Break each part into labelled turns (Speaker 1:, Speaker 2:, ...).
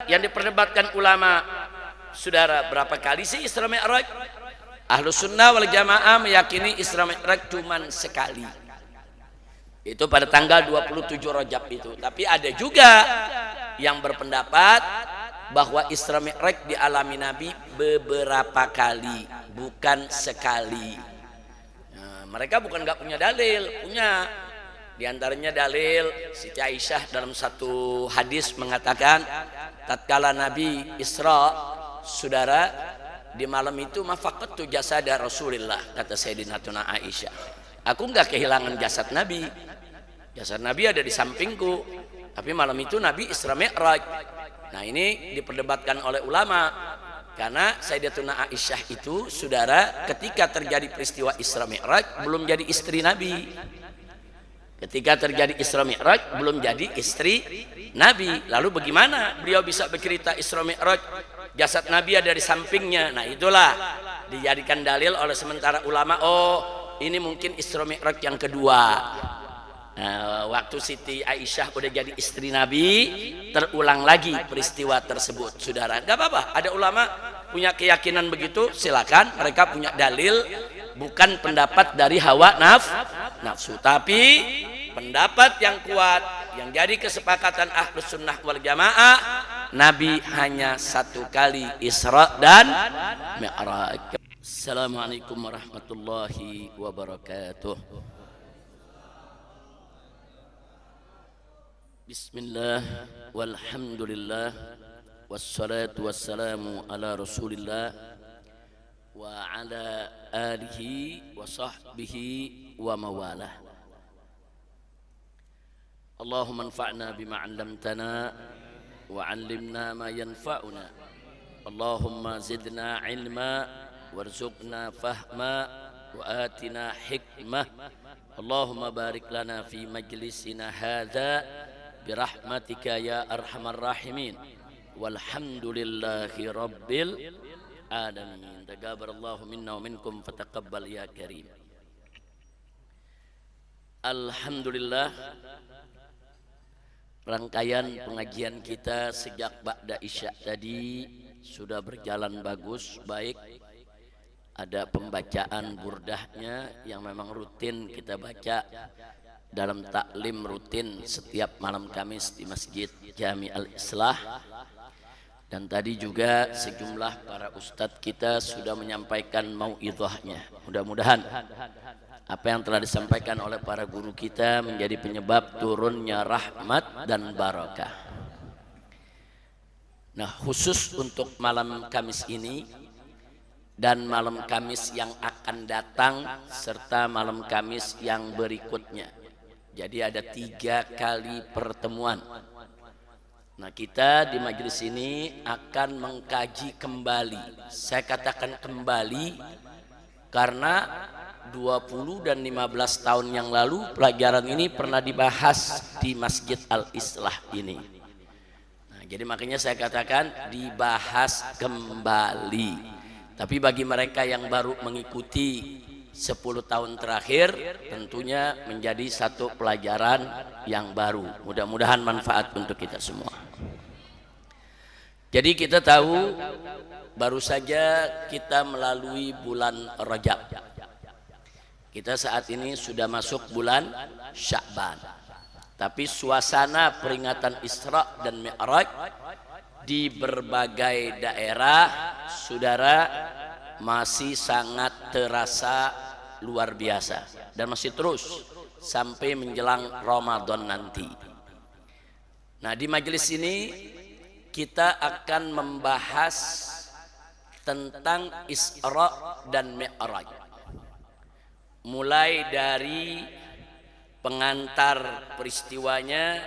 Speaker 1: yang diperdebatkan ulama, saudara, berapa kali sih Isra Mi'raj? Ahlus Sunnah wal Jamaah meyakini Isra Mi'raj cuma sekali. Itu pada tanggal 27 Rajab itu. Tapi ada juga yang berpendapat bahwa Isra Mi'raj dialami Nabi beberapa kali, bukan sekali. Nah, mereka bukan nggak punya dalil, punya. Di antaranya dalil Siti Aisyah dalam satu hadis mengatakan, tatkala Nabi Isra, saudara, di malam itu mafaqattu jasada Rasulillah, kata Sayyidatina Aisyah. Aku enggak kehilangan jasad Nabi. Jasad Nabi ada di sampingku. Tapi malam itu Nabi Isra Mi'raj. Nah, ini diperdebatkan oleh ulama karena Sayyidatuna Aisyah itu, saudara, ketika terjadi peristiwa Isra Mi'raj belum jadi istri Nabi. Ketika terjadi Isra Mi'raj belum jadi istri Nabi. Lalu bagaimana beliau bisa bercerita Isra Mi'raj jasad Nabi ada di sampingnya? Nah, itulah dijadikan dalil oleh sementara ulama. Oh, ini mungkin Isra Mi'raj yang kedua. Nah, waktu Siti Aisyah udah jadi istri Nabi, terulang lagi peristiwa tersebut, saudara. Gak apa-apa, ada ulama punya keyakinan begitu, silakan. Mereka punya dalil, bukan pendapat dari hawa nafsu, tapi pendapat yang kuat yang jadi kesepakatan Ahlus Sunnah wal Jamaah, Nabi hanya satu kali Isra dan Mi'raj. Assalamualaikum warahmatullahi wabarakatuh. Bismillah walhamdulillah wassalatu wassalamu ala Rasulillah wa ala alihi wa sahbihi wa mawalah. Allahumma anfa'na bima 'allamtana wa 'allimna ma yanfa'una. Allahumma zidna ilma warzuqna fahma wa atina hikmah. Allahumma barik lana fi majlisina hadza birahmatika ya arhamar rahimin. Walhamdulillahi rabbil alamin. Taqabbalallahu minna wa minkum fataqabbal ya karim. Alhamdulillah, rangkaian pengajian kita sejak ba'da isya tadi sudah berjalan bagus, baik. Ada pembacaan burdahnya yang memang rutin kita baca dalam taklim rutin setiap malam Kamis di Masjid Jami Al-Islah. Dan tadi juga sejumlah para ustadz kita sudah menyampaikan mau'idhahnya. Mudah-mudahan apa yang telah disampaikan oleh para guru kita menjadi penyebab turunnya rahmat dan barakah. Nah, khusus untuk malam Kamis ini dan malam Kamis yang akan datang serta malam Kamis yang berikutnya. Jadi ada 3 kali pertemuan. Nah, kita di majelis ini akan mengkaji kembali. Saya katakan kembali karena 20 dan 15 tahun yang lalu pelajaran ini pernah dibahas di Masjid Al-Islah ini. Nah, jadi makanya saya katakan dibahas kembali. Tapi bagi mereka yang baru mengikuti 10 tahun terakhir, tentunya menjadi satu pelajaran yang baru. Mudah-mudahan manfaat untuk kita semua. Jadi kita tahu baru saja kita melalui bulan Rajab. Kita saat ini sudah masuk bulan Sya'ban. Tapi suasana peringatan Isra dan Mi'raj di berbagai daerah, saudara, masih sangat terasa luar biasa dan masih terus sampai menjelang Ramadan nanti. Nah, di majelis ini kita akan membahas tentang Isra dan Mi'raj, mulai dari pengantar peristiwanya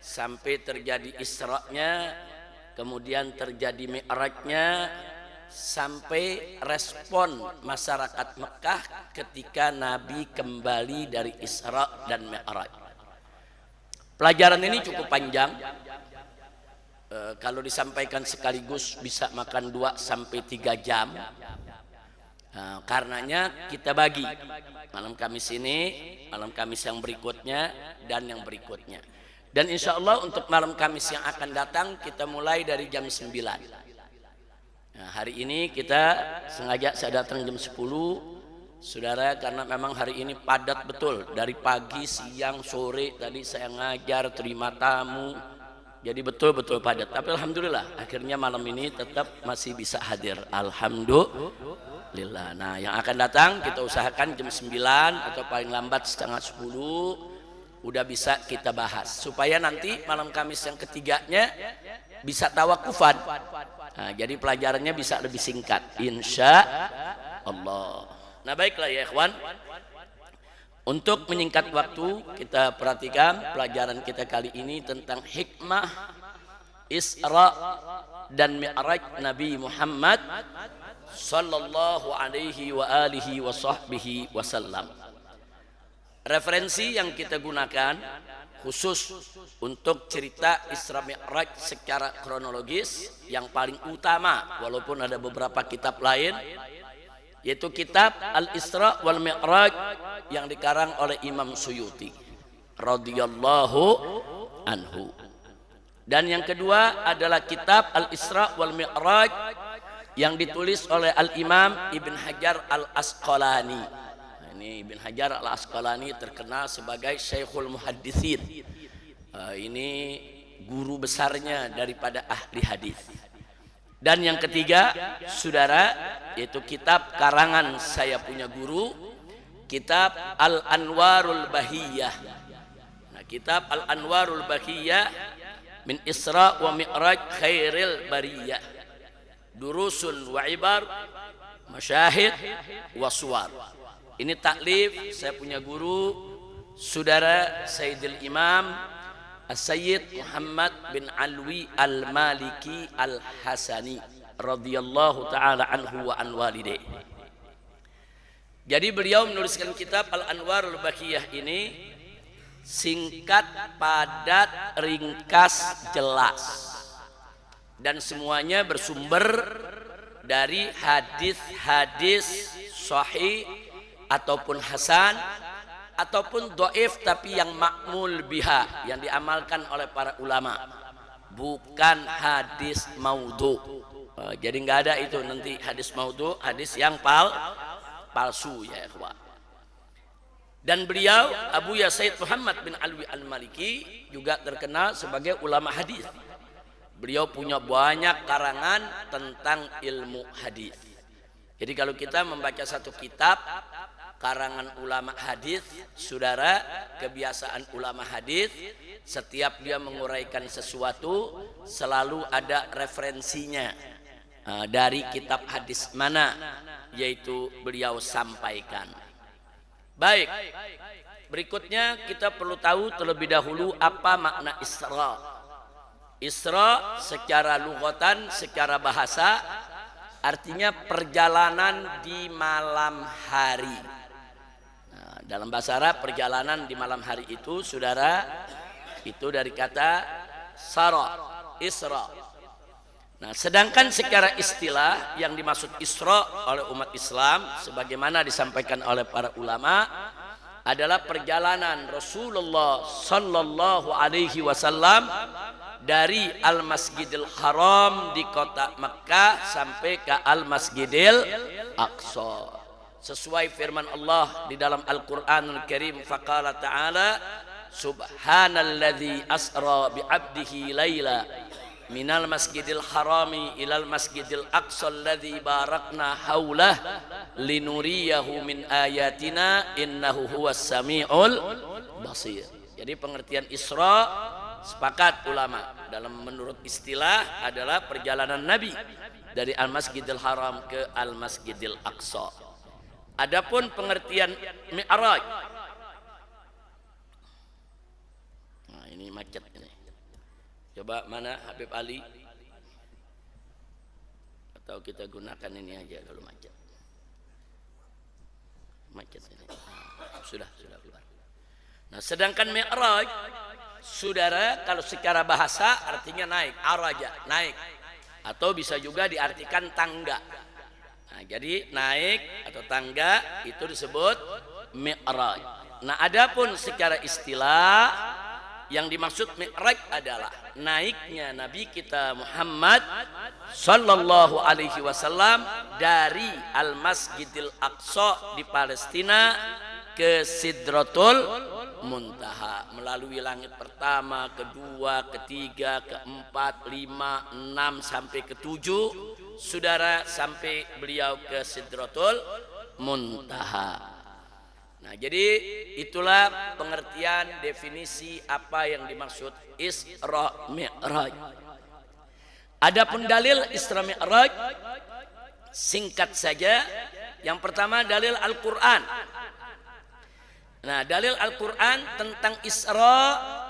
Speaker 1: sampai terjadi Isra-nya, kemudian terjadi Mi'rajnya, sampai respon masyarakat Mekah ketika Nabi kembali dari Isra dan Mi'raj. Pelajaran ini cukup panjang. Kalau disampaikan sekaligus bisa makan 2 sampai 3 jam. Karenanya kita bagi malam Kamis ini, malam Kamis yang berikutnya, dan yang berikutnya. Dan insya Allah untuk malam Kamis yang akan datang kita mulai dari jam 9. Nah, hari ini kita sengaja saya datang jam 10, saudara, karena memang hari ini padat betul. Dari pagi, siang, sore tadi saya ngajar, terima tamu. Jadi betul-betul padat. Tapi alhamdulillah akhirnya malam ini tetap masih bisa hadir. Alhamdulillah. Nah, yang akan datang kita usahakan jam 9 atau paling lambat setengah 10 udah bisa kita bahas supaya nanti malam Kamis yang ketiganya bisa tawakufan. Nah, jadi pelajarannya bisa lebih singkat insya Allah. Nah, baiklah ya ikhwan, untuk menyingkat waktu kita perhatikan pelajaran kita kali ini tentang hikmah Isra dan Mi'raj Nabi Muhammad sallallahu alaihi wa alihi wa sahbihi wasallam. Referensi yang kita gunakan khusus untuk cerita Isra Mi'raj secara kronologis yang paling utama, walaupun ada beberapa kitab lain, yaitu kitab Al-Isra wal Mi'raj yang dikarang oleh Imam Suyuti radhiyallahu anhu. Dan yang kedua adalah kitab Al-Isra wal Mi'raj yang ditulis oleh Al-Imam Ibn Hajar Al-Asqalani. Ini Ibn Hajar Al-Asqalani terkenal sebagai Syekhul Muhadditsin. Ini guru besarnya daripada ahli hadis. Dan yang ketiga, saudara, yaitu kitab karangan saya punya guru, kitab Al-Anwarul Bahiyah. Nah, kitab Al-Anwarul Bahiyah min Isra wa Mi'raj Khairil Bariyah. Durusun wa ibar, masyahid wa suwar. Ini taklif saya punya guru, saudara Sayyidil Imam As-Sayyid Muhammad bin Alwi Al-Maliki Al-Hasani radhiyallahu taala anhu wa an walidayh. Jadi beliau menuliskan kitab Al-Anwarul Baqiyah ini singkat, padat, ringkas, jelas, dan semuanya bersumber dari hadis-hadis sahih ataupun hasan ataupun dhaif tapi yang makmul biha, yang diamalkan oleh para ulama, bukan hadis maudhu. Jadi nggak ada itu nanti hadis maudhu, hadis yang palsu ya ikhwan. Dan beliau Abu Said Muhammad bin Alwi Al-Maliki juga terkenal sebagai ulama hadis. Beliau punya banyak karangan tentang ilmu hadis. Jadi kalau kita membaca satu kitab karangan ulama hadis, saudara, kebiasaan ulama hadis setiap dia menguraikan sesuatu selalu ada referensinya dari kitab hadis mana yaitu beliau sampaikan. Baik, berikutnya kita perlu tahu terlebih dahulu apa makna Isra. Isra secara lughatan, secara bahasa artinya perjalanan di malam hari. Nah, dalam bahasa Arab perjalanan di malam hari itu, saudara, itu dari kata sara, Isra. Nah, sedangkan secara istilah yang dimaksud Isra oleh umat Islam sebagaimana disampaikan oleh para ulama adalah perjalanan Rasulullah sallallahu alaihi wasallam dari Al-Masjidil Haram di kota Makkah sampai ke Al-Masjidil Aqsa. Sesuai firman Allah di dalam Al-Qur'anul Karim, faqala ta'ala subhanalladzi asra bi'abdihi laila minal masjidil harami ilal masjidil aqsa alladzi barakna haulah linuriyahu min ayatina innahu huwas samiul basir. Jadi pengertian Isra sepakat ulama dalam menurut istilah adalah perjalanan Nabi dari Al-Masjidil Haram ke Al-Masjidil Aqsa. Adapun pengertian Mi'raj, nah ini macet ini. Coba mana Habib Ali? Atau kita gunakan ini aja kalau macet. Macet ini. Sudah keluar. Nah, sedangkan Mi'raj, saudara, kalau secara bahasa artinya naik, araja, naik. Atau bisa juga diartikan tangga. Nah, jadi naik atau tangga itu disebut Mi'raj. Nah, adapun secara istilah yang dimaksud Mi'raj adalah naiknya Nabi kita Muhammad sallallahu alaihi wasallam dari Al-Masjidil Aqsa di Palestina ke Sidratul Muntaha, melalui langit pertama, kedua, ketiga, keempat, lima, enam sampai ketujuh, saudara, sampai beliau ke Sidratul Muntaha. Nah, jadi itulah pengertian definisi apa yang dimaksud Isra Mi'raj. Adapun dalil Isra Mi'raj singkat saja. Yang pertama dalil Al-Qur'an. Nah, dalil Al-Qur'an tentang Isra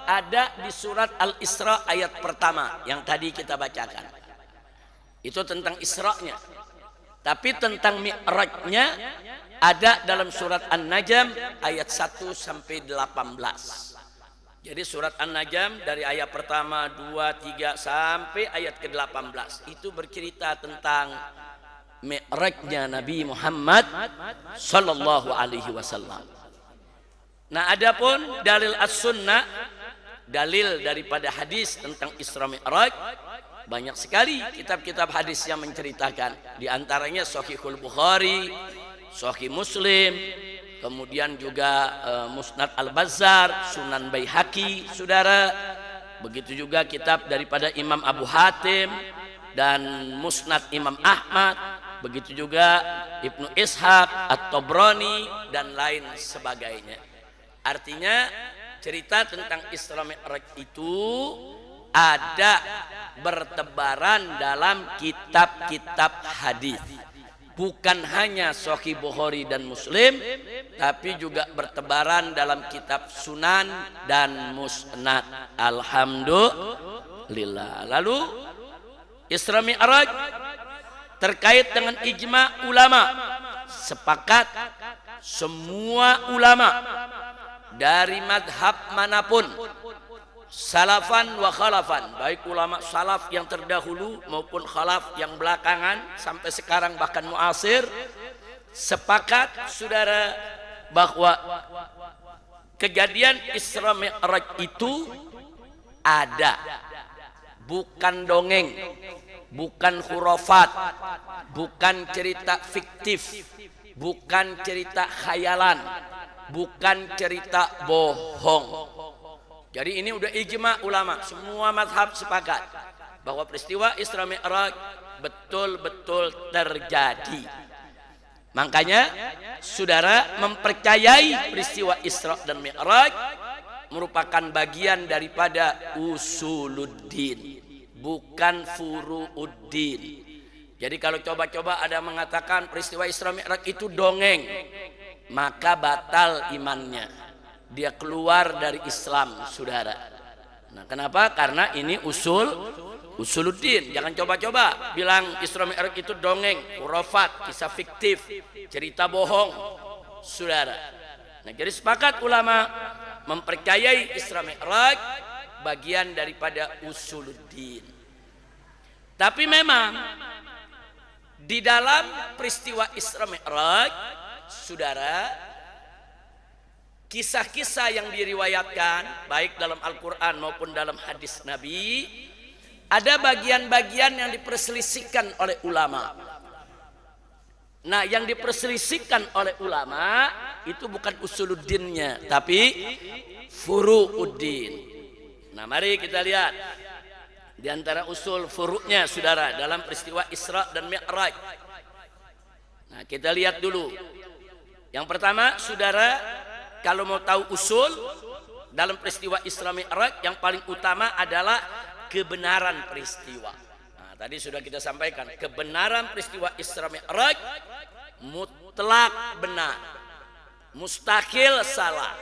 Speaker 1: ada di surat Al-Isra ayat pertama yang tadi kita bacakan. Itu tentang Isra-nya. Tapi tentang Mi'rajnya ada dalam surat An-Najm ayat 1 sampai 18. Jadi surat An-Najm dari ayat pertama, 2, 3 sampai ayat ke-18 itu bercerita tentang Mi'rajnya Nabi Muhammad sallallahu alaihi wasallam. Nah, adapun dalil as-sunnah, dalil daripada hadis tentang Isra Mi'raj, banyak sekali kitab-kitab hadis yang menceritakan. Di antaranya Sahihul Bukhari, Sahih Muslim, kemudian juga Musnad Al-Bazzar, Sunan Baihaqi, saudara. Begitu juga kitab daripada Imam Abu Hatim dan Musnad Imam Ahmad. Begitu juga Ibnu Ishaq, At-Tabrani dan lain sebagainya. Artinya cerita tentang Isra Mi'raj itu ada bertebaran dalam kitab-kitab hadis. Bukan hanya Sahih Bukhari dan Muslim, tapi juga bertebaran dalam kitab Sunan dan Musnad. Alhamdulillah. Lalu Isra Mi'raj terkait dengan ijma ulama. Sepakat semua ulama dari madhab manapun, salafan wa khalafan, baik ulama salaf yang terdahulu maupun khalaf yang belakangan sampai sekarang bahkan muasir, sepakat saudara bahwa kejadian Isra Mi'raj itu ada, bukan dongeng, bukan khurafat, bukan cerita fiktif, bukan cerita khayalan, bukan cerita bohong. Jadi ini udah ijma ulama, semua mazhab sepakat bahwa peristiwa Isra Mi'raj betul-betul terjadi. Makanya saudara mempercayai peristiwa Isra dan Mi'raj merupakan bagian daripada usuluddin, bukan furuuddin. Jadi kalau coba-coba ada mengatakan peristiwa Isra Mi'raj itu dongeng, maka batal imannya. Dia keluar dari Islam, saudara. Nah, kenapa? Karena ini usuluddin. Jangan coba-coba bilang Isra Mi'raj itu dongeng, khurafat, kisah fiktif, cerita bohong, saudara. Nah, jadi sepakat ulama mempercayai Isra Mi'raj bagian daripada usuluddin. Tapi memang di dalam peristiwa Isra Mi'raj, saudara, kisah-kisah yang diriwayatkan baik dalam Al-Quran maupun dalam hadis Nabi, ada bagian-bagian yang diperselisihkan oleh ulama. Nah, yang diperselisihkan oleh ulama itu bukan usuluddinnya, tapi furuuddin. Nah, mari kita lihat di antara usul furu'nya, saudara, dalam peristiwa Isra dan Mi'raj. Nah, kita lihat dulu. Yang pertama, saudara, kalau mau tahu usul dalam peristiwa Isra Mi'raj, yang paling utama adalah kebenaran peristiwa. Nah, tadi sudah kita sampaikan, kebenaran peristiwa Isra Mi'raj mutlak benar, mustahil salah.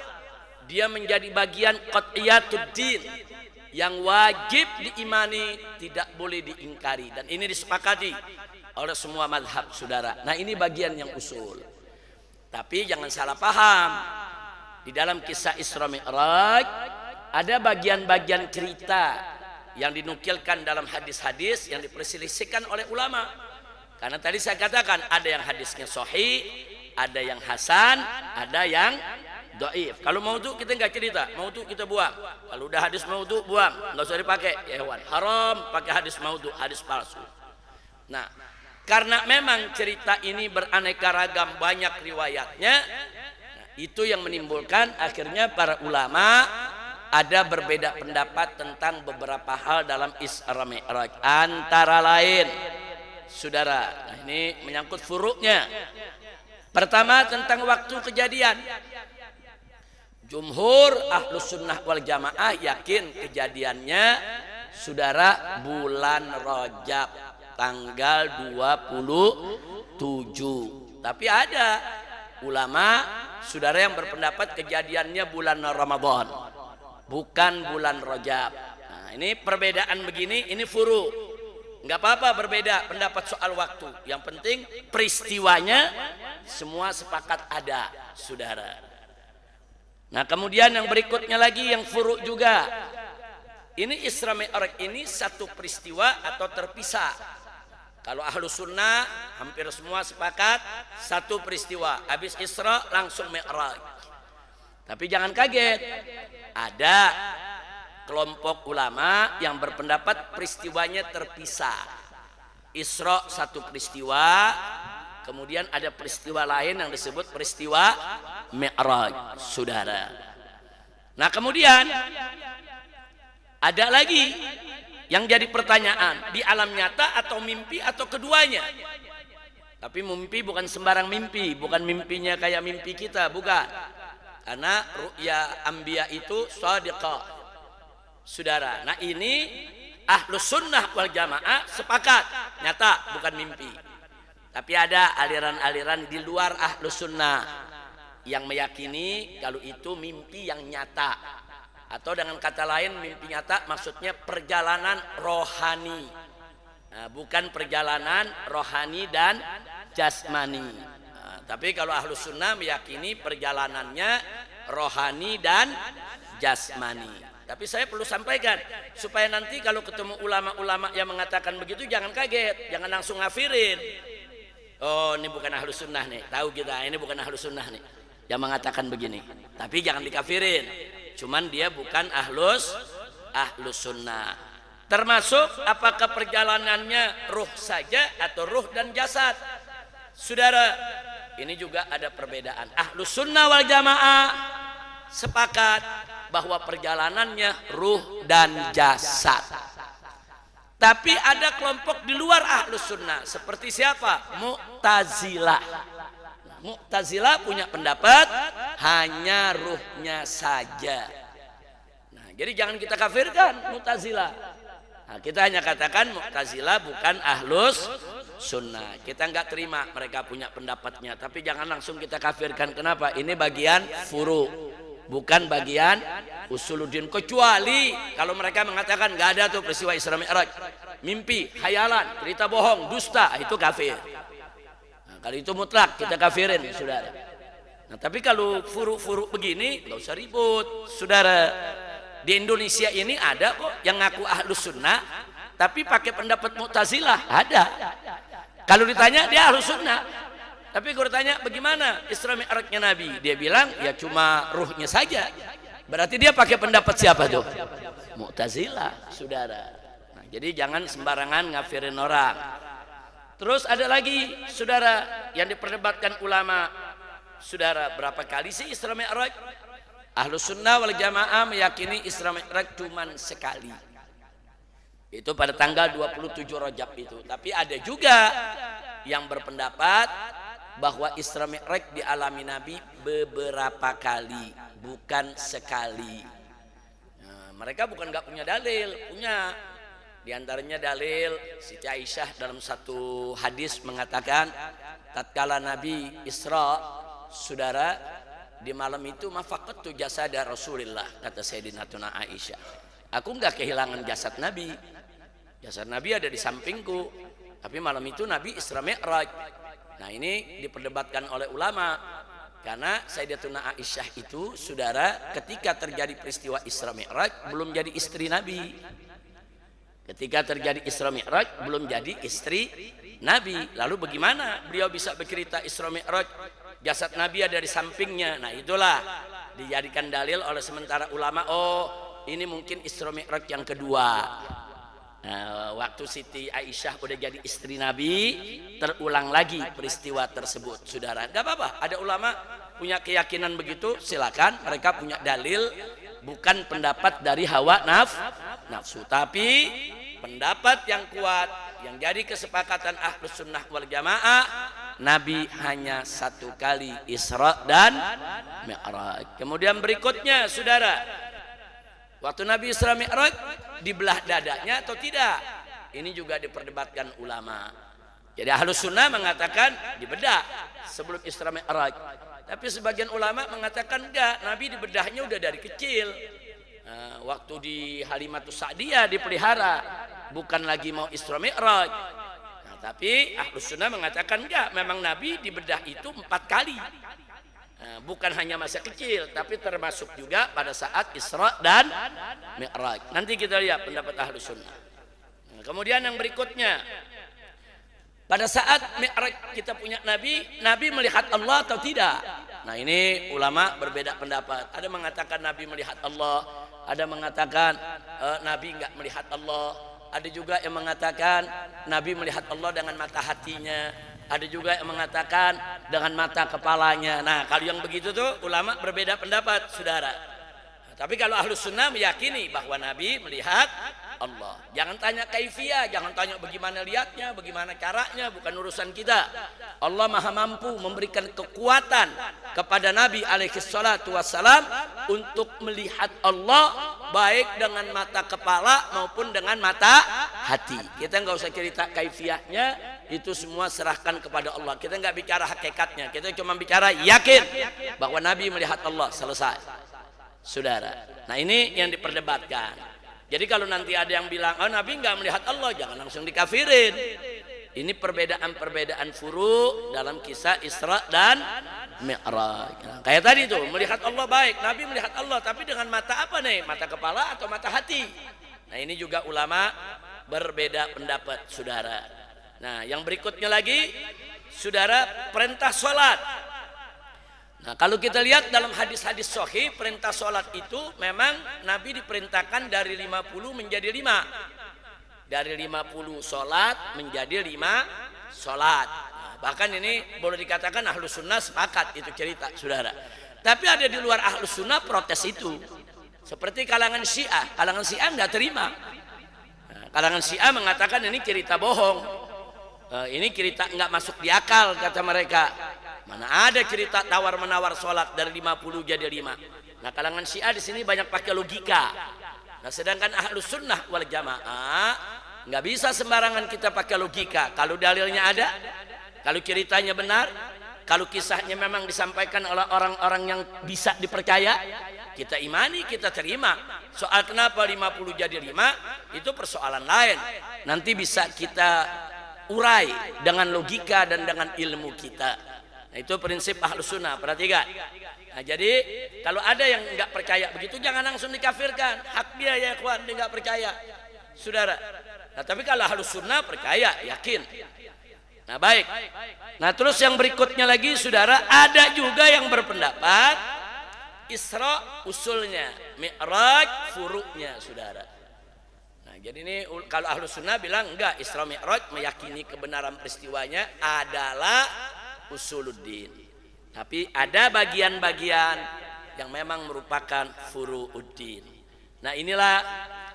Speaker 1: Dia menjadi bagian qat'iyatuddin yang wajib diimani, tidak boleh diingkari, dan ini disepakati oleh semua mazhab, saudara. Nah, ini bagian yang usul. Tapi jangan salah paham. Di dalam kisah Isra Mi'raj ada bagian-bagian cerita yang dinukilkan dalam hadis-hadis yang diperselisihkan oleh ulama. Karena tadi saya katakan ada yang hadisnya sahih, ada yang hasan, ada yang dhaif. Kalau maudhu kita nggak cerita, maudhu kita buang. Kalau udah hadis maudhu buang, nggak usah dipakai ya hewan. Haram pakai hadis maudhu, hadis palsu. Nah, karena memang cerita ini beraneka ragam, banyak riwayatnya, itu yang menimbulkan akhirnya para ulama ada berbeda pendapat tentang beberapa hal dalam Isra Mi'raj. Antara lain, saudara, ini menyangkut furuknya. Pertama tentang waktu kejadian. Jumhur Ahlus Sunnah wal Jamaah yakin kejadiannya, saudara, bulan Rajab tanggal 27. Tapi ada ulama, saudara, yang berpendapat kejadiannya bulan Ramadan, bukan bulan Rajab. Nah, ini perbedaan begini, ini furu. Nggak apa-apa berbeda pendapat soal waktu. Yang penting peristiwanya semua sepakat ada, saudara. Nah, kemudian yang berikutnya lagi yang furu juga. Ini Isra Mi'raj ini satu peristiwa atau terpisah. Kalau ahlu sunnah hampir semua sepakat satu peristiwa. Habis Isra langsung Mi'raj. Tapi jangan kaget, ada kelompok ulama yang berpendapat peristiwanya terpisah. Isra satu peristiwa, kemudian ada peristiwa lain yang disebut peristiwa Mi'raj, saudara. Nah, kemudian ada lagi yang jadi pertanyaan, di alam nyata atau mimpi atau keduanya. Tapi mimpi bukan sembarang mimpi, bukan mimpinya kayak mimpi kita, bukan. Karena ru'ya anbiya itu shadiqah, saudara. Nah, ini Ahlus Sunnah wal Jamaah sepakat nyata, bukan mimpi. Tapi ada aliran-aliran di luar Ahlus Sunnah yang meyakini kalau itu mimpi yang nyata, atau dengan kata lain mimpi nyata maksudnya perjalanan rohani, nah, bukan perjalanan rohani dan jasmani. Nah, tapi kalau Ahlus Sunnah meyakini perjalanannya rohani dan jasmani. Tapi saya perlu sampaikan supaya nanti kalau ketemu ulama-ulama yang mengatakan begitu jangan kaget, jangan langsung ngafirin. Oh, ini bukan Ahlus Sunnah nih, tahu kita ini bukan Ahlus Sunnah nih yang mengatakan begini. Tapi jangan dikafirin, cuman dia bukan Ahlus Sunnah. Termasuk apakah perjalanannya ruh saja atau ruh dan jasad, saudara. Ini juga ada perbedaan. Ahlus Sunnah wal Jamaah sepakat bahwa perjalanannya ruh dan jasad. Tapi ada kelompok di luar Ahlus Sunnah, seperti siapa? Mu'tazilah. Mu'tazilah punya pendapat hanya ruhnya saja. Nah, jadi jangan kita kafirkan Mu'tazilah. Nah, kita hanya katakan Mu'tazilah bukan Ahlus Sunnah. Kita nggak terima mereka punya pendapatnya, tapi jangan langsung kita kafirkan. Kenapa? Ini bagian furu, bukan bagian usuluddin. Kecuali kalau mereka mengatakan nggak ada tuh peristiwa Isra Mi'raj, mimpi, khayalan, cerita bohong, dusta, itu kafir. Nah, kalau itu mutlak kita kafirin, saudara. Nah, tapi kalau furu-furu begini nggak usah ribut, saudara. Di Indonesia ini ada kok yang ngaku Ahlus Sunnah tapi pakai pendapat Mu'tazilah, ada. Kalau ditanya dia Ahlus Sunnah, tapi kalau ditanya bagaimana Isra Mi'rajnya Nabi, dia bilang ya cuma ruhnya saja. Berarti dia pakai pendapat siapa tuh? Mu'tazilah, saudara. Nah, jadi jangan sembarangan ngafirin orang. Terus ada lagi, saudara, yang diperdebatkan ulama, saudara, berapa kali sih Isra Mi'raj? Ahlus Sunnah wal Jamaah meyakini Isra Mi'raj cuma sekali. Itu pada tanggal 27 Rajab itu. Tapi ada juga yang berpendapat bahwa Isra Mi'raj dialami Nabi beberapa kali, bukan sekali. Nah, mereka bukan nggak punya dalil, punya. Di antaranya dalil Siti Aisyah dalam satu hadis mengatakan, tatkala Nabi Isra, saudara, di malam itu mafaqatu jasada Rasulillah, kata Sayyidatina Aisyah. Aku nggak kehilangan jasad Nabi. Jasad Nabi ada di sampingku. Tapi malam itu Nabi Isra Mi'raj. Nah, ini diperdebatkan oleh ulama. Karena Sayyidatuna Aisyah itu, saudara, ketika terjadi peristiwa Isra Mi'raj belum jadi istri Nabi. Ketika terjadi Isra Mi'raj belum jadi istri Nabi. Lalu bagaimana beliau bisa bercerita Isra Mi'raj? Jasad Nabi ada di sampingnya. Nah, itulah dijadikan dalil oleh sementara ulama, oh ini mungkin Isra Mi'raj yang kedua. Nah, waktu Siti Aisyah udah jadi istri Nabi, terulang lagi peristiwa tersebut, saudara. Gak apa-apa, ada ulama punya keyakinan begitu, silakan. Mereka punya dalil, bukan pendapat dari hawa nafsu, tapi pendapat yang kuat, yang jadi kesepakatan Ahlus Sunnah wal Jamaah, Nabi hanya satu kali Isra dan Mi'raj. Kemudian berikutnya, saudara, waktu Nabi Isra Mi'raj dibelah dadanya atau tidak? Ini juga diperdebatkan ulama. Jadi Ahlus Sunnah mengatakan dibedah sebelum Isra Mi'raj. Tapi sebagian ulama mengatakan enggak, Nabi dibedahnya udah dari kecil. Nah, waktu di Halimatus Sa'diyah dipelihara, bukan lagi mau Isra Mi'raj. Nah, tapi Ahlus Sunnah mengatakan enggak, memang Nabi dibedah itu 4 kali. Nah, bukan hanya masa kecil, tapi termasuk juga pada saat Isra dan Mi'raj. Nanti kita lihat pendapat Ahlus Sunnah. Nah, kemudian yang berikutnya, pada saat Mi'raj kita punya Nabi, Nabi melihat Allah atau tidak? Nah, ini ulama berbeda pendapat. Ada mengatakan Nabi melihat Allah, ada mengatakan Nabi enggak melihat Allah, ada juga yang mengatakan Nabi melihat Allah dengan mata hatinya, ada juga yang mengatakan dengan mata kepalanya. Nah, kalau yang begitu tuh ulama berbeda pendapat, saudara. Nah, tapi kalau Ahlus Sunnah meyakini bahwa Nabi melihat Allah. Jangan tanya kaifiyah, jangan tanya bagaimana lihatnya, bagaimana caranya, bukan urusan kita. Allah Maha mampu memberikan kekuatan kepada Nabi alaihi salatu wassalam untuk melihat Allah baik dengan mata kepala maupun dengan mata hati. Kita nggak usah cerita kaifiyahnya, itu semua serahkan kepada Allah. Kita nggak bicara hakikatnya, kita cuma bicara yakin bahwa Nabi melihat Allah, selesai, saudara. Nah, ini yang diperdebatkan. Jadi kalau nanti ada yang bilang, oh Nabi nggak melihat Allah, jangan langsung dikafirin. Ini perbedaan-perbedaan furu dalam kisah Isra dan Mi'raj. Nah, kayak tadi tuh, melihat Allah baik, Nabi melihat Allah, tapi dengan mata apa nih? Mata kepala atau mata hati? Nah, ini juga ulama berbeda pendapat, saudara. Nah, yang berikutnya lagi, saudara, perintah sholat. Nah, kalau kita lihat dalam hadis-hadis sahih, perintah sholat itu memang Nabi diperintahkan dari 50 menjadi 5. Dari 50 sholat menjadi 5 sholat. Nah, bahkan ini boleh dikatakan Ahlus Sunnah sepakat itu cerita, saudara. Tapi ada di luar Ahlus Sunnah protes itu. Seperti kalangan Syiah. Kalangan Syiah nggak terima. Nah, kalangan Syiah mengatakan ini cerita bohong. Ini cerita nggak masuk di akal, kata mereka. Mana ada cerita tawar-menawar sholat dari 50 jadi 5. Nah, kalangan Syiah di sini banyak pakai logika. Nah, sedangkan Ahlus Sunnah wal Jamaah nggak bisa sembarangan kita pakai logika. Kalau dalilnya ada, kalau ceritanya benar, kalau kisahnya memang disampaikan oleh orang-orang yang bisa dipercaya, kita imani, kita terima. Soal kenapa 50 jadi 5 itu persoalan lain. Nanti bisa kita urai dengan logika dan dengan ilmu kita. Nah, itu prinsip Ahlus Sunnah, perhatikan. Nah, jadi kalau ada yang nggak percaya begitu, jangan langsung dikafirkan. Hak dia ya ikhwan, dia nggak percaya, saudara. Nah, tapi kalau Ahlus Sunnah percaya, yakin. Nah, baik. Nah, terus yang berikutnya lagi, saudara, ada juga yang berpendapat Isra usulnya, Mi'raj furu'nya, saudara. Nah, jadi ini kalau Ahlus Sunnah bilang enggak, Isra Mi'raj meyakini kebenaran peristiwanya adalah usuluddin. Tapi ada bagian-bagian yang memang merupakan furu'uddin. Nah, inilah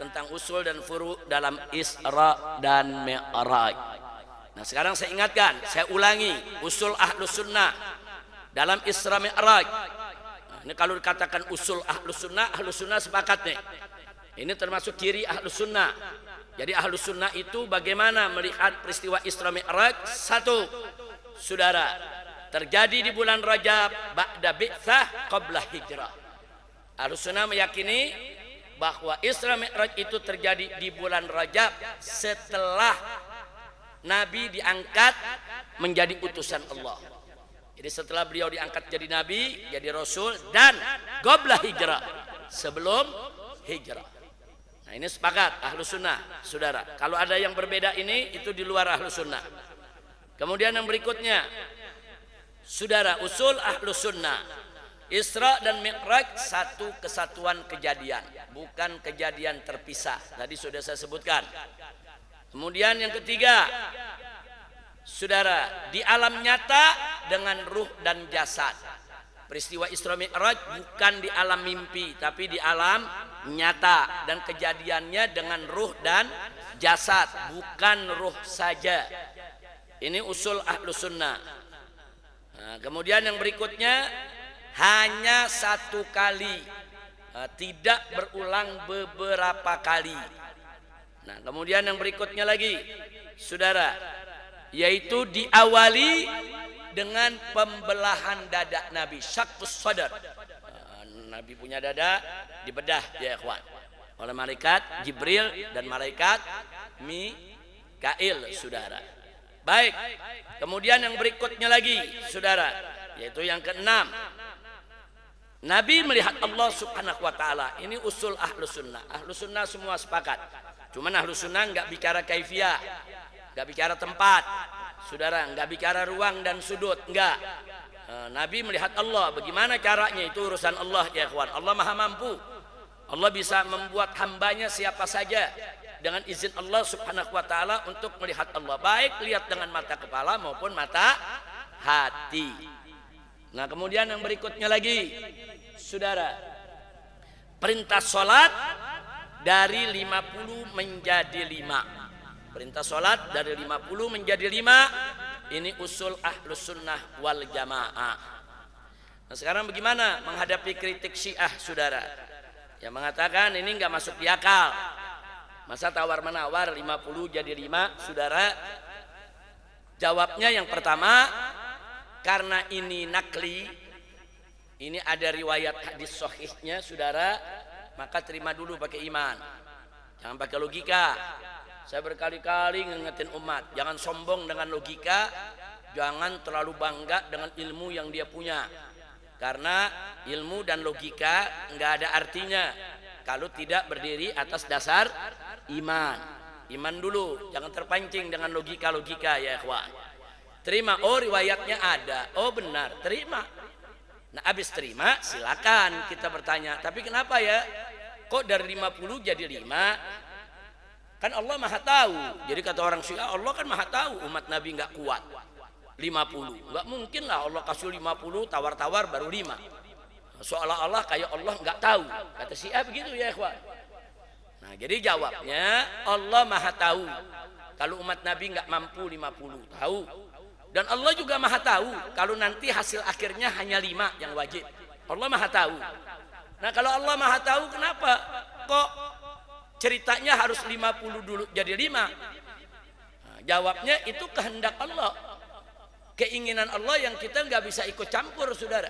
Speaker 1: tentang usul dan furu' dalam Isra dan Mi'raj. Nah, sekarang saya ingatkan, saya ulangi usul Ahlus Sunnah dalam Isra Mi'raj. Nah, ini kalau dikatakan usul Ahlus Sunnah sepakat nih. Ini termasuk ciri Ahlus Sunnah. Jadi Ahlus Sunnah itu bagaimana melihat peristiwa Isra Mi'raj? Satu, saudara, terjadi di bulan Rajab ba'da bi'tsah qabla hijrah. Ahlus Sunnah meyakini bahwa Isra Mi'raj itu terjadi di bulan Rajab setelah Nabi diangkat menjadi utusan Allah. Jadi setelah beliau diangkat jadi Nabi, jadi Rasul, dan qabla hijrah, sebelum hijrah. Nah, ini sepakat Ahlus Sunnah, saudara. Kalau ada yang berbeda ini, itu di luar Ahlus Sunnah. Kemudian yang berikutnya, saudara, usul Ahlus Sunnah Isra dan Mi'raj satu kesatuan kejadian, bukan kejadian terpisah. Tadi sudah saya sebutkan. Kemudian yang ketiga, saudara, di alam nyata dengan ruh dan jasad. Peristiwa Isra Mi'raj bukan di alam mimpi, tapi di alam nyata, dan kejadiannya dengan ruh dan jasad, bukan ruh saja. Ini usul Ahlus Sunnah. Nah, kemudian yang berikutnya, hanya satu kali, tidak berulang beberapa kali. Nah, kemudian yang berikutnya lagi, saudara, yaitu diawali dengan pembelahan dada Nabi, syaqqus sadar. Nabi punya dada dibedah ya ikhwan oleh malaikat Jibril dan malaikat Mikail, saudara. Baik, kemudian yang berikutnya lagi, saudara, yaitu yang keenam, Nabi melihat Allah subhanahu wa ta'ala. Ini usul Ahlus Sunnah. Ahlus Sunnah semua sepakat. Cuman Ahlus Sunnah nggak bicara kaifiyah, nggak bicara tempat, saudara, nggak bicara ruang dan sudut, enggak. Nabi melihat Allah. Bagaimana caranya, itu urusan Allah ya ikhwan. Allah maha mampu. Allah bisa membuat hambanya siapa saja dengan izin Allah subhanahu wa ta'ala untuk melihat Allah, baik lihat dengan mata kepala maupun mata hati. Nah, kemudian yang berikutnya lagi, saudara, perintah sholat dari 50 menjadi 5. Perintah sholat dari 50 menjadi 5. Ini usul Ahlus Sunnah wal Jamaah. Nah, sekarang bagaimana menghadapi kritik Syiah, saudara, yang mengatakan ini nggak masuk di akal, masa tawar menawar 50 jadi 5, saudara? Jawabnya yang pertama, karena ini nakli, ini ada riwayat hadis sahihnya, saudara, maka terima dulu pakai iman, jangan pakai logika. Saya berkali-kali ngingetin umat, jangan sombong dengan logika, jangan terlalu bangga dengan ilmu yang dia punya, karena ilmu dan logika nggak ada artinya kalau tidak berdiri atas dasar iman. Iman dulu, jangan terpancing dengan logika-logika ya ikhwan. Terima, oh riwayatnya ada, oh benar, terima. Nah, habis terima silakan kita bertanya, tapi kenapa ya kok dari 50 jadi 5? Kan Allah maha tahu. Jadi kata orang Syiah, Allah kan maha tahu umat Nabi nggak kuat 50. Nggak mungkin lah Allah kasih 50 tawar-tawar baru 5. Seolah-olah kayak Allah nggak tahu. Kata Syiah begitu ya ikhwan. Nah, jadi jawabnya, Allah maha tahu kalau umat Nabi nggak mampu 50, tahu. Dan Allah juga maha tahu kalau nanti hasil akhirnya hanya 5 yang wajib. Allah maha tahu. Nah, kalau Allah maha tahu, kenapa kok ceritanya harus 50 dulu jadi 5? Nah, jawabnya itu kehendak Allah, keinginan Allah yang kita nggak bisa ikut campur, saudara.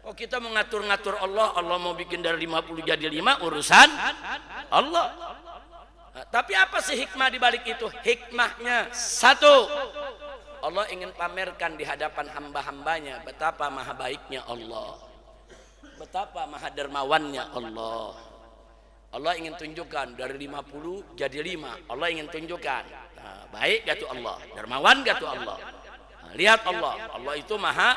Speaker 1: Oh, kita mengatur-ngatur Allah, Allah mau bikin dari 50 jadi 5, urusan Allah. Nah, tapi apa sih hikmah di balik itu? Hikmahnya satu, Allah ingin pamerkan di hadapan hamba-hambanya betapa maha baiknya Allah, betapa maha dermawannya Allah. Allah ingin tunjukkan dari 50 jadi 5. Allah ingin tunjukkan, nah, baik gak tuh Allah, dermawan gak tuh Allah. Nah, lihat Allah, Allah itu maha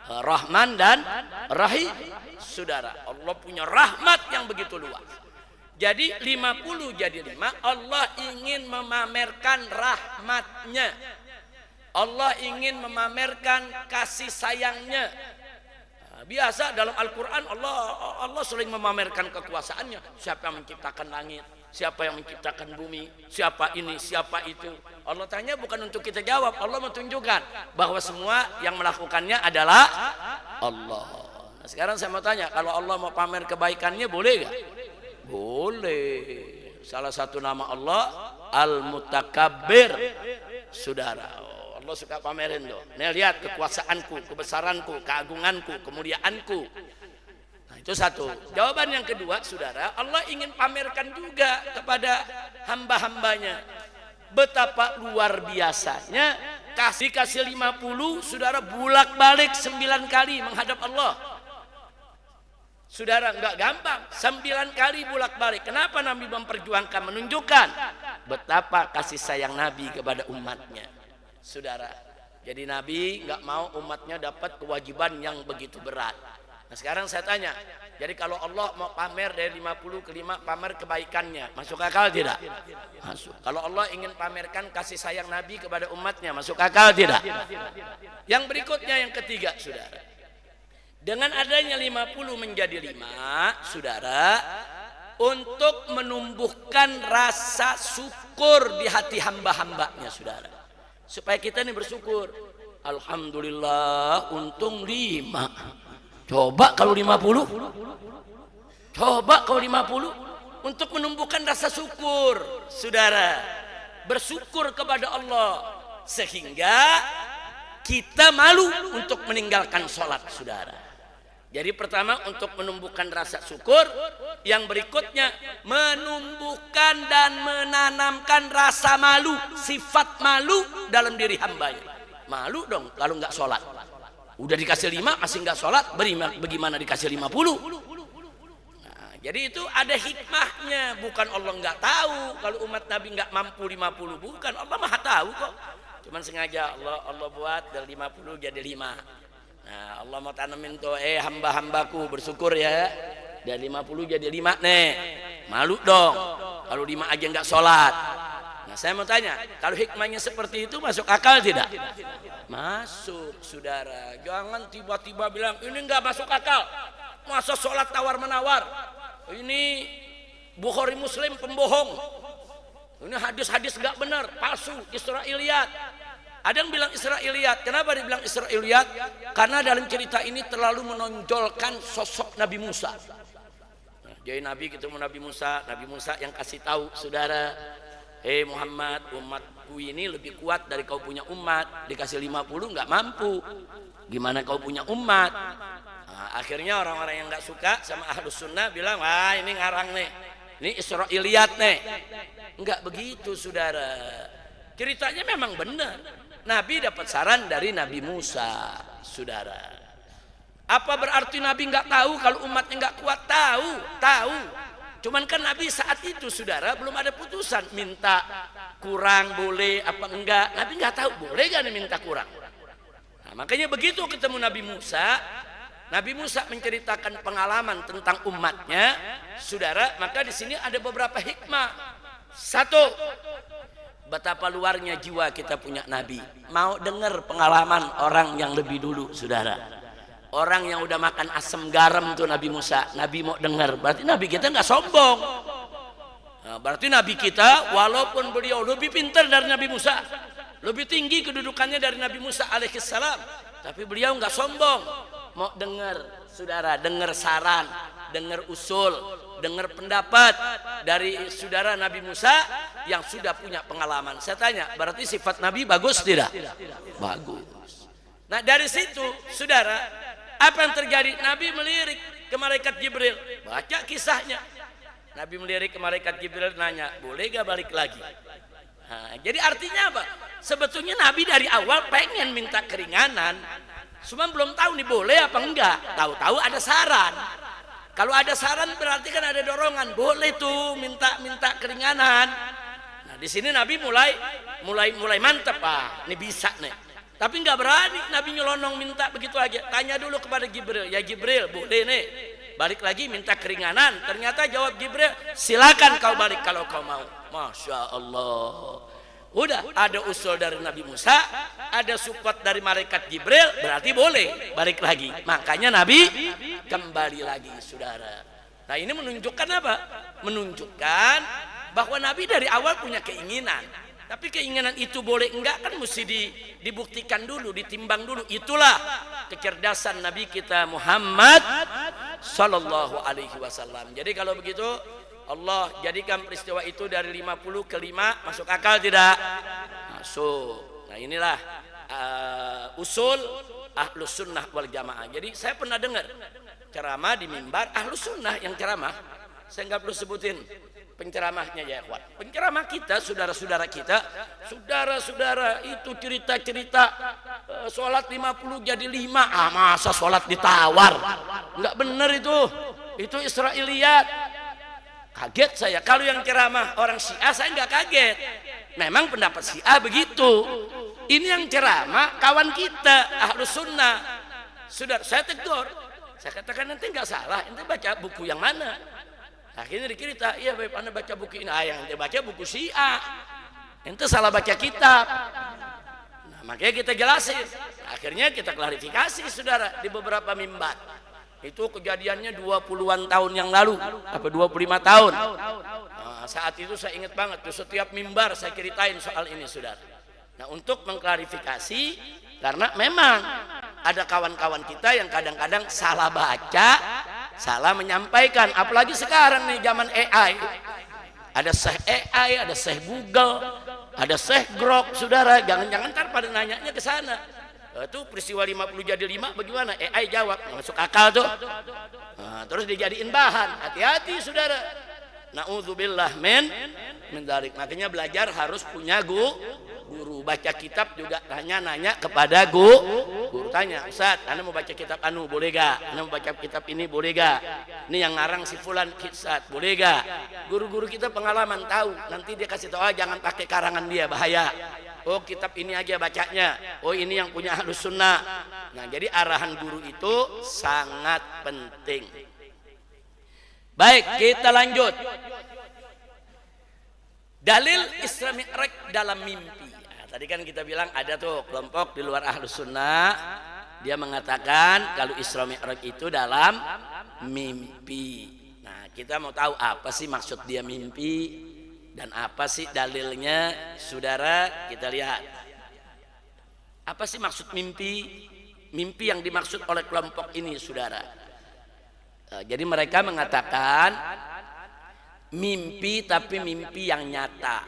Speaker 1: Rahman dan Rahim, saudara. Allah punya rahmat yang begitu luas. Jadi 50 jadi 5, Allah ingin memamerkan rahmatnya, Allah ingin memamerkan kasih sayangnya. Biasa dalam Al-Quran Allah sering memamerkan kekuasaannya. Siapa yang menciptakan langit, siapa yang menciptakan bumi, siapa ini, siapa itu. Allah tanya bukan untuk kita jawab, Allah menunjukkan bahwa semua yang melakukannya adalah Allah. Nah, sekarang saya mau tanya, kalau Allah mau pamer kebaikannya boleh gak? Boleh. Salah satu nama Allah Al-Mutakabbir, saudara. Allah suka pamerin tuh. Nih lihat kekuasaanku, kebesaranku, keagunganku, kemuliaanku. Nah, itu satu. Jawaban yang kedua, saudara, Allah ingin pamerkan juga kepada hamba-hambanya betapa luar biasanya kasih 50, saudara, bulak-balik 9 kali menghadap Allah. Saudara, nggak gampang 9 kali bulak-balik. Kenapa Nabi memperjuangkan, menunjukkan betapa kasih sayang Nabi kepada umatnya, saudara. Jadi Nabi nggak mau umatnya dapat kewajiban yang begitu berat. Nah sekarang saya tanya, jadi kalau Allah mau pamer dari 50 ke 5, pamer kebaikannya, masuk akal tidak? Masuk. Kalau Allah ingin pamerkan kasih sayang Nabi kepada umatnya, masuk akal tidak? Yang berikutnya, yang ketiga, saudara, dengan adanya 50 menjadi 5, saudara, untuk menumbuhkan rasa syukur di hati hamba-hambanya, saudara, supaya kita ini bersyukur. Alhamdulillah untung 5. Coba kalau 50, coba kalau 50, untuk menumbuhkan rasa syukur, saudara, bersyukur kepada Allah, sehingga kita malu untuk meninggalkan sholat, saudara. Jadi pertama untuk menumbuhkan rasa syukur, yang berikutnya menumbuhkan dan menanamkan rasa malu, sifat malu dalam diri hambanya. Malu dong kalau nggak sholat. Udah dikasih 5 masih nggak sholat, bagaimana dikasih 50? Nah, jadi itu ada hikmahnya, bukan Allah nggak tahu kalau umat Nabi nggak mampu 50, bukan, Allah maha tahu kok. Cuman sengaja Allah buat dari 50 jadi 5. Nah, Allah mau tanamin tuh, hamba-hambaku bersyukur ya, dari 50 jadi 5 nih. Malu dong kalau 5 aja nggak sholat. Nah, saya mau tanya, kalau hikmahnya seperti itu masuk akal tidak? Masuk, saudara. Jangan tiba-tiba bilang ini nggak masuk akal. Masa sholat tawar-menawar? Ini Bukhari Muslim pembohong. Ini hadis-hadis nggak benar, palsu, Israiliyat. Ada yang bilang Israiliyat. Kenapa dibilang Israiliyat? Karena dalam cerita ini terlalu menonjolkan sosok Nabi Musa. Nah, jadi Nabi ketemu Nabi Musa yang kasih tahu, saudara, Muhammad, umatku ini lebih kuat dari kau punya umat. Dikasih 50 nggak mampu, gimana kau punya umat? Nah, akhirnya orang-orang yang nggak suka sama Ahlus Sunnah bilang, wah ini ngarang nih, ini Israiliyat nih. Nggak begitu, saudara. Ceritanya memang benar. Nabi dapat saran dari Nabi Musa, saudara. Apa berarti Nabi nggak tahu kalau umatnya nggak kuat? Tahu. Cuman kan Nabi saat itu, saudara, belum ada putusan minta kurang boleh apa enggak. Nabi nggak tahu boleh gak minta kurang. Nah, makanya begitu ketemu Nabi Musa menceritakan pengalaman tentang umatnya, saudara. Maka di sini ada beberapa hikmah. Satu, betapa luarnya jiwa kita punya Nabi. Mau dengar pengalaman orang yang lebih dulu, saudara. Orang yang udah makan asam garam tuh Nabi Musa, Nabi mau dengar. Berarti Nabi kita nggak sombong. Nah, berarti Nabi kita walaupun beliau lebih pintar dari Nabi Musa, lebih tinggi kedudukannya dari Nabi Musa alaihissalam, tapi beliau nggak sombong. Mau dengar, saudara, dengar saran, dengar usul, dengar pendapat dari saudara Nabi Musa yang sudah punya pengalaman. Saya tanya, berarti sifat Nabi bagus tidak? Bagus. Nah dari situ, saudara, apa yang terjadi? Nabi melirik ke malaikat Jibril. Baca kisahnya. Nabi melirik ke malaikat Jibril, nanya, boleh gak balik lagi? Nah, jadi artinya apa? Sebetulnya Nabi dari awal pengen minta keringanan, cuma belum tahu nih boleh apa enggak. Tahu-tahu ada saran. Kalau ada saran berarti kan ada dorongan, boleh tuh minta keringanan. Nah di sini Nabi mulai mantep, ini bisa nih. Tapi nggak berani Nabi nyelonong minta begitu aja. Tanya dulu kepada Jibril, ya Jibril boleh nih balik lagi minta keringanan? Ternyata jawab Jibril, silakan kau balik kalau kau mau. Masya Allah. Udah ada usul dari Nabi Musa, ada support dari malaikat Jibril, berarti boleh balik lagi. Makanya Nabi kembali lagi, saudara. Nah ini menunjukkan apa? Menunjukkan bahwa Nabi dari awal punya keinginan. Tapi keinginan itu boleh enggak kan mesti dibuktikan dulu, ditimbang dulu. Itulah kecerdasan Nabi kita Muhammad sallallahu alaihi wasallam. Jadi kalau begitu Allah jadikan peristiwa itu dari 50 ke 5, masuk akal tidak? Masuk. Nah inilah usul Ahlus Sunnah wal Jamaah. Jadi saya pernah dengar ceramah di mimbar Ahlus Sunnah yang ceramah. Saya nggak perlu sebutin penceramahnya ya ikhwan. Penceramah kita, saudara-saudara kita, saudara-saudara itu cerita-cerita sholat 50 jadi 5. Masa sholat ditawar? Nggak benar itu. Itu Israiliyat. Kaget saya. Kalau yang ceramah orang Syiah saya nggak kaget. Memang pendapat Syiah begitu. Ini yang ceramah kawan kita Ahlus Sunnah. Saudara, saya tegur. Saya katakan nanti nggak salah, ente baca buku yang mana? Akhirnya dicerita, iya baik, anda baca buku ini. Yang ente baca buku Syiah, ente salah baca kitab. Nah, makanya kita jelasin. Akhirnya kita klarifikasi saudara di beberapa mimbar. Itu kejadiannya 20-an tahun yang lalu, apa 25 tahun. Nah, saat itu saya ingat banget tuh, setiap mimbar saya ceritain soal ini saudara. Nah, untuk mengklarifikasi, karena memang ada kawan-kawan kita yang kadang-kadang salah baca, salah menyampaikan. Apalagi sekarang nih zaman AI, ada Syekh AI, ada Syekh Google, ada Syekh Grok saudara. Jangan-jangan ntar pada nanyanya ke sana. Itu peristiwa 50 jadi 5 bagaimana? AI jawab, nggak masuk akal tuh. Nah, terus dijadiin bahan. Hati-hati saudara. Na'udzubillah min dzalik. Makanya belajar harus punya guru. Baca kitab juga nanya kepada guru. Tanya, Ustaz, Anda mau baca kitab anu boleh gak? Anda mau baca kitab ini boleh gak? Ini yang ngarang si fulan Ustaz, boleh gak? Guru-guru kita pengalaman tahu. Nanti dia kasih tahu, jangan pakai karangan dia, bahaya. Oh, kitab ini aja bacanya. Oh, ini yang punya Ahlus Sunnah. Nah, jadi arahan guru itu sangat penting. Baik, kita lanjut. Dalil Isra Mi'raj dalam mimpi. Nah, tadi kan kita bilang ada tuh kelompok di luar Ahlus Sunnah, dia mengatakan kalau Isra Mi'raj itu dalam mimpi. Nah, kita mau tahu apa sih maksud dia mimpi dan apa sih dalilnya, saudara. Kita lihat apa sih maksud mimpi. Mimpi yang dimaksud oleh kelompok ini saudara. Jadi mereka mengatakan mimpi, tapi mimpi yang nyata,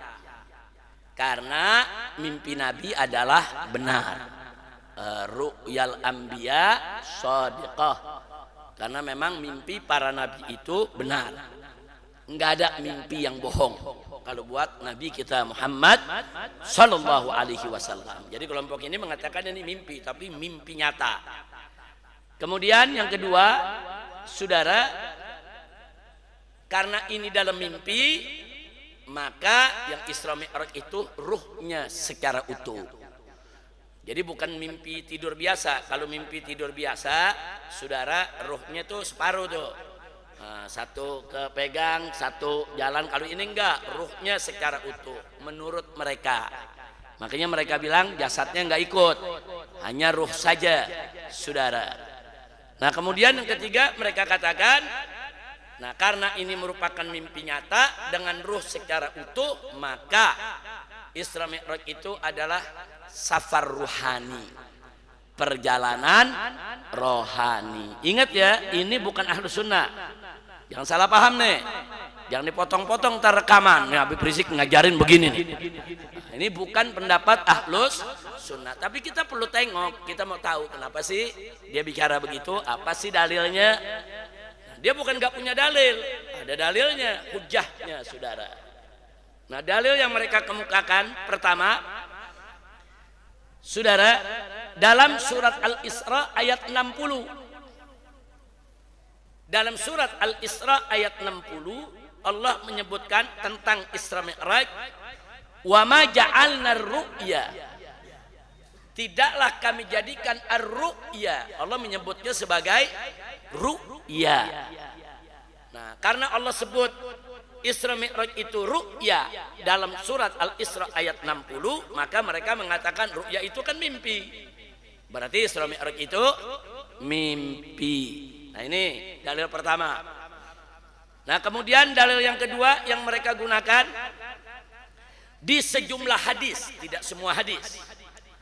Speaker 1: karena mimpi Nabi adalah benar. Ru'yal anbiya shadiqah, karena memang mimpi para nabi itu benar. Enggak ada mimpi yang bohong kalau buat Nabi kita Muhammad Sallallahu Alaihi Wasallam. Jadi kelompok ini mengatakan ini mimpi, tapi mimpi nyata. Kemudian yang kedua, saudara, karena ini dalam mimpi, maka yang Isra Mi'raj itu ruhnya secara utuh. Jadi bukan mimpi tidur biasa. Kalau mimpi tidur biasa, saudara, ruhnya tuh separuh tuh. Nah, satu kepegang, satu jalan. Kalau ini enggak, ruhnya secara utuh menurut mereka. Makanya mereka bilang jasadnya enggak ikut, hanya ruh saja saudara. Nah, kemudian yang ketiga mereka katakan, nah karena ini merupakan mimpi nyata dengan ruh secara utuh, maka Isra Mi'raj itu adalah safar ruhani, perjalanan rohani. Ingat ya, ini bukan Ahlus Sunnah. Jangan salah paham nih, jangan dipotong-potong ntar rekaman. Nih Habib Rizik ngajarin begini nih. Nah, ini bukan pendapat Ahlus Sunnah, tapi kita perlu tengok. Kita mau tahu kenapa sih dia bicara begitu, apa sih dalilnya. Nah, dia bukan gak punya dalil, ada dalilnya, hujahnya saudara. Nah, dalil yang mereka kemukakan pertama, saudara, dalam surat Al-Isra ayat 60. Dalam surat Al-Isra ayat 60, Allah menyebutkan tentang Isra Mi'raj, wa ma ja'alna ar-ru'ya, tidaklah kami jadikan ar-ru'ya. Allah menyebutnya sebagai ru'ya. Nah, karena Allah sebut Isra Mi'raj itu ru'ya dalam surat Al-Isra ayat 60, maka mereka mengatakan ru'ya itu kan mimpi. Berarti Isra Mi'raj itu mimpi. Nah, ini dalil pertama. Nah, kemudian dalil yang kedua yang mereka gunakan di sejumlah hadis, tidak semua hadis.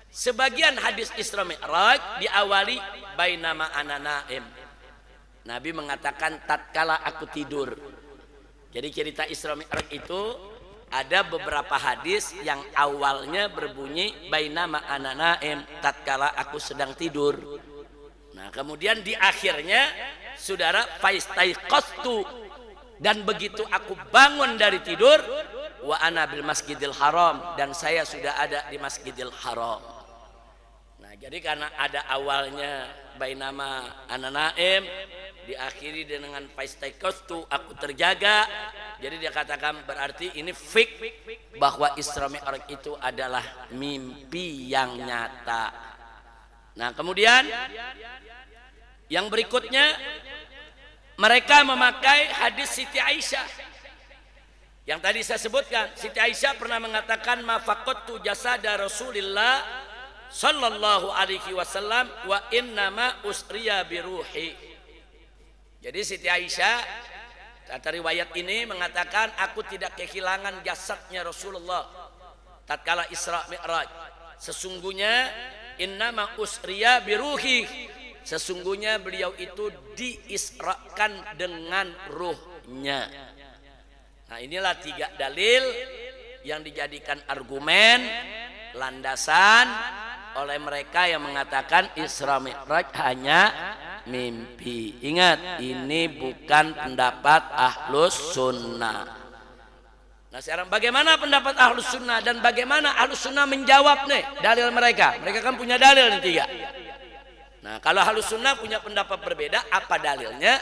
Speaker 1: Sebagian hadis Isra Mi'raj diawali bainama ana naim. Nabi mengatakan tatkala aku tidur. Jadi cerita Isra Mi'raj itu ada beberapa hadis yang awalnya berbunyi bainama ana naim, tatkala aku sedang tidur. Nah, kemudian di akhirnya saudara faistaiqastu, dan begitu aku bangun dari tidur, wa ana bil Masjidil Haram, dan saya sudah ada di Masjidil Haram. Nah, jadi karena ada awalnya bainama ana naim, diakhiri dengan faistaiqastu, aku terjaga. Jadi dia katakan berarti ini fik bahwa Isra Mi'raj itu adalah mimpi yang nyata. Nah, kemudian Yang berikutnya, mereka memakai hadis Siti Aisyah yang tadi saya sebutkan. Siti Aisyah pernah mengatakan, ma faqadtu jasada Rasulillah sallallahu alaihi wasallam wa innama usriya biruhi. Jadi Siti Aisyah kata riwayat ini mengatakan, aku tidak kehilangan jasadnya Rasulullah tatkala Isra Mi'raj. Sesungguhnya innama usriya biruhi, sesungguhnya beliau itu diisrakan dengan ruhnya. Nah, inilah 3 dalil yang dijadikan argumen landasan oleh mereka yang mengatakan Isra Mi'raj hanya mimpi. Ingat, ini bukan pendapat Ahlus Sunnah. Nah, sekarang bagaimana pendapat Ahlus Sunnah dan bagaimana Ahlus Sunnah menjawab nih dalil mereka? Mereka kan punya dalil nih 3. Nah, kalau Ahlus Sunnah punya pendapat berbeda, apa dalilnya?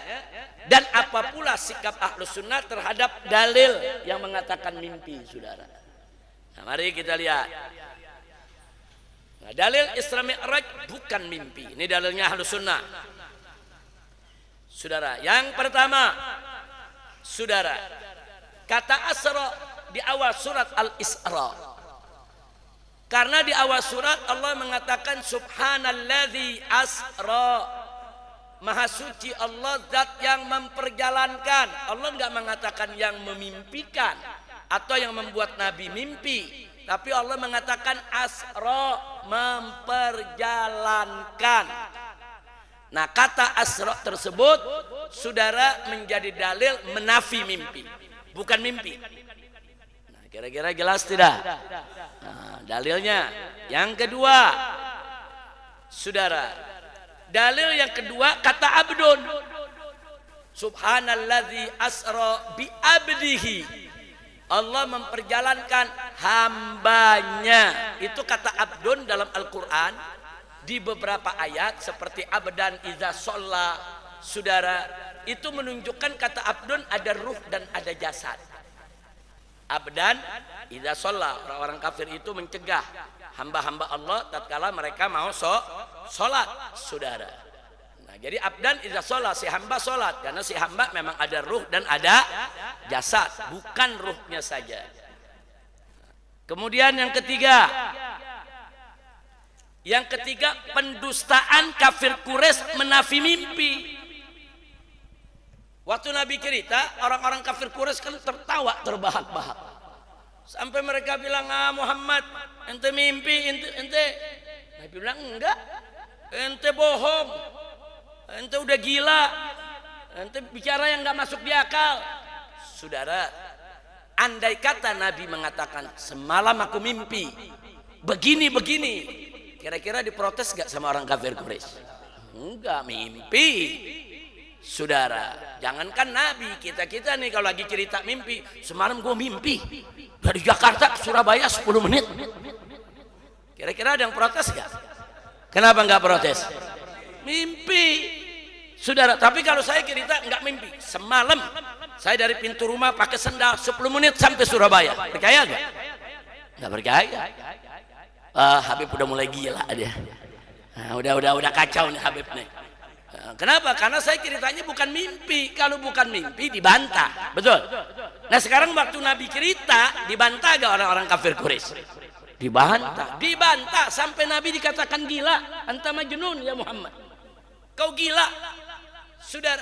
Speaker 1: Dan apa pula sikap Ahlus Sunnah terhadap dalil yang mengatakan mimpi, saudara? Nah, mari kita lihat. Nah, dalil Isra Mi'raj bukan mimpi. Ini dalilnya Ahlus Sunnah. Saudara, yang pertama, saudara, kata Asra di awal surat Al-Isra. Karena di awal surat Allah mengatakan subhanalladzi asra, maha suci Allah zat yang memperjalankan. Allah enggak mengatakan yang memimpikan atau yang membuat Nabi mimpi, tapi Allah mengatakan asra, memperjalankan. Nah, kata asra tersebut, saudara, menjadi dalil menafi mimpi, bukan mimpi. Nah, kira-kira jelas tidak? Nah, dalilnya yang kedua, saudara, dalil yang kedua kata abdun, subhanalladzi asra bi abdihi, Allah memperjalankan hambanya. Itu kata abdun dalam Al-Quran di beberapa ayat seperti abdan idza sholla, saudara, itu menunjukkan kata abdun ada ruh dan ada jasad. Abdan idza sholla, orang-orang kafir itu mencegah hamba-hamba Allah tatkala mereka mau sholat, saudara. Nah, jadi abdan idza sholat, si hamba sholat, karena si hamba memang ada ruh dan ada jasad, bukan ruhnya saja. Kemudian yang ketiga, pendustaan kafir Quraisy menafi mimpi. Waktu Nabi cerita, orang-orang kafir Quraisy kan tertawa terbahak-bahak. Sampai mereka bilang, ah Muhammad, ente mimpi, ente. Nabi bilang, enggak, ente bohong, ente udah gila, ente bicara yang enggak masuk di akal. Saudara, andai kata Nabi mengatakan, semalam aku mimpi, begini-begini, kira-kira diprotes enggak sama orang kafir Quraisy? Enggak, mimpi. Saudara, jangankan Nabi, kita nih kalau lagi cerita mimpi, semalam gue mimpi dari Jakarta ke Surabaya 10 menit. Kira-kira ada yang protes gak? Kenapa nggak protes? Mimpi, saudara. Tapi kalau saya cerita nggak mimpi, semalam saya dari pintu rumah pakai sendal 10 menit sampai Surabaya, percaya gak? Nggak percaya. Habib udah mulai gila dia. Nah, udah kacau nih Habib nih. Kenapa? Karena saya ceritanya bukan mimpi. Kalau bukan mimpi dibantah, betul. Nah, sekarang waktu Nabi cerita dibantah gak orang-orang kafir Quraisy? Dibantah sampai Nabi dikatakan gila. Anta majnun ya Muhammad, kau gila, saudara.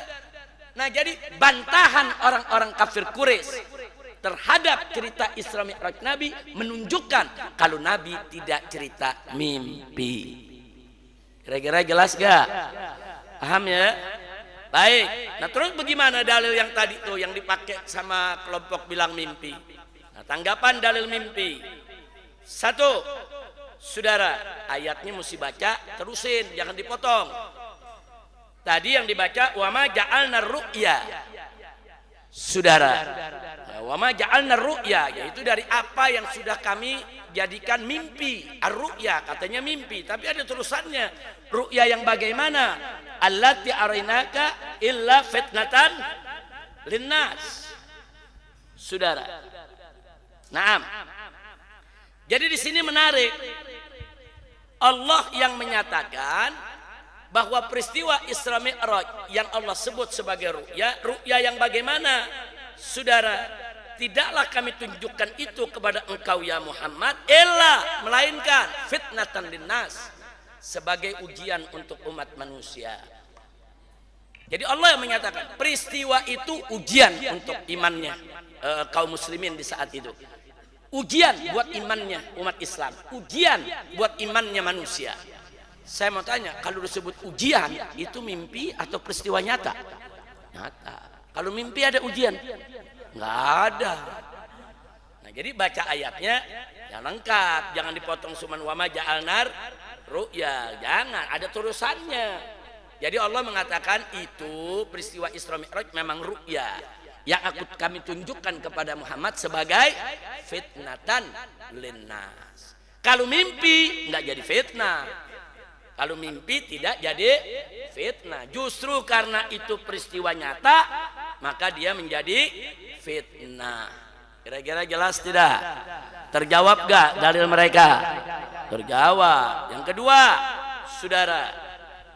Speaker 1: Nah, jadi bantahan orang-orang kafir Quraisy terhadap cerita Isra Mi'raj Nabi menunjukkan kalau Nabi tidak cerita mimpi. Kira-kira jelas gak? Paham ya? Baik. Nah, terus bagaimana dalil yang tadi tuh yang dipakai sama kelompok bilang mimpi? Nah, tanggapan dalil mimpi. Satu, saudara, ayatnya mesti baca, terusin, jangan dipotong. Tadi yang dibaca wa ma ja'alna ru'ya. Saudara, wa ma ja'alna ru'ya, yaitu dari apa yang sudah kami jadikan mimpi. Ar-ru'ya katanya mimpi, tapi ada terusannya. Ru'ya yang bagaimana? Allati arinaka illa fitnatan linnas. Saudara. Naam. Jadi di sini menarik. Allah yang menyatakan bahwa peristiwa Isra Mi'raj yang Allah sebut sebagai ru'ya yang bagaimana? Saudara, tidaklah kami tunjukkan itu kepada engkau ya Muhammad melainkan fitnatan linnas, sebagai ujian untuk umat manusia. Jadi Allah yang menyatakan peristiwa itu ujian untuk imannya kaum muslimin di saat itu. Ujian buat imannya umat Islam, ujian buat imannya manusia. Saya mau tanya, kalau disebut ujian itu mimpi atau peristiwa nyata? Nyata. Kalau mimpi ada ujian? Nggak ada. Nah, jadi baca ayatnya yang lengkap, jangan dipotong suman wama ja'alnar ru'ya, jangan, ada tulisannya. Jadi Allah mengatakan itu peristiwa Isra Mi'raj memang ru'ya yang kami tunjukkan kepada Muhammad sebagai fitnatan linnas. Kalau mimpi nggak jadi fitnah. Kalau mimpi tidak jadi fitnah. Justru karena itu peristiwa nyata, maka dia menjadi fitnah. Kira-kira jelas tidak? Terjawab gak dalil mereka? Terjawab. Yang kedua, saudara,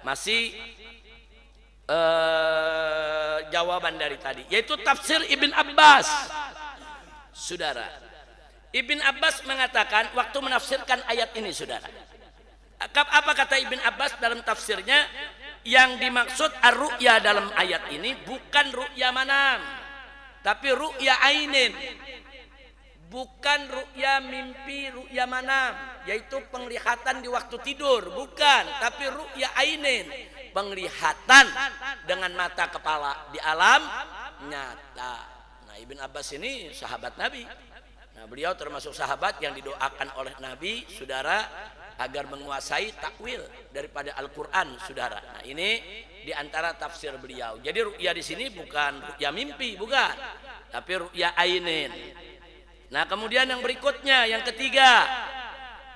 Speaker 1: masih jawaban dari tadi, yaitu tafsir Ibn Abbas. Saudara, Ibn Abbas mengatakan waktu menafsirkan ayat ini, saudara, apa kata Ibn Abbas dalam tafsirnya? Yang dimaksud ar-ru'ya dalam ayat ini bukan ru'ya manam, tapi ru'ya ainin. Bukan ru'ya mimpi, ru'ya manam, yaitu penglihatan di waktu tidur, bukan, tapi ru'ya ainin, penglihatan dengan mata kepala di alam nyata. Nah, Ibn Abbas ini sahabat Nabi. Nah, beliau termasuk sahabat yang didoakan oleh Nabi, saudara, agar menguasai takwil daripada Al-Quran, saudara. Nah, ini diantara tafsir beliau. Jadi ru'ya di sini bukan ru'ya mimpi, bukan, tapi ru'ya ainin. Nah, kemudian yang berikutnya, yang ketiga,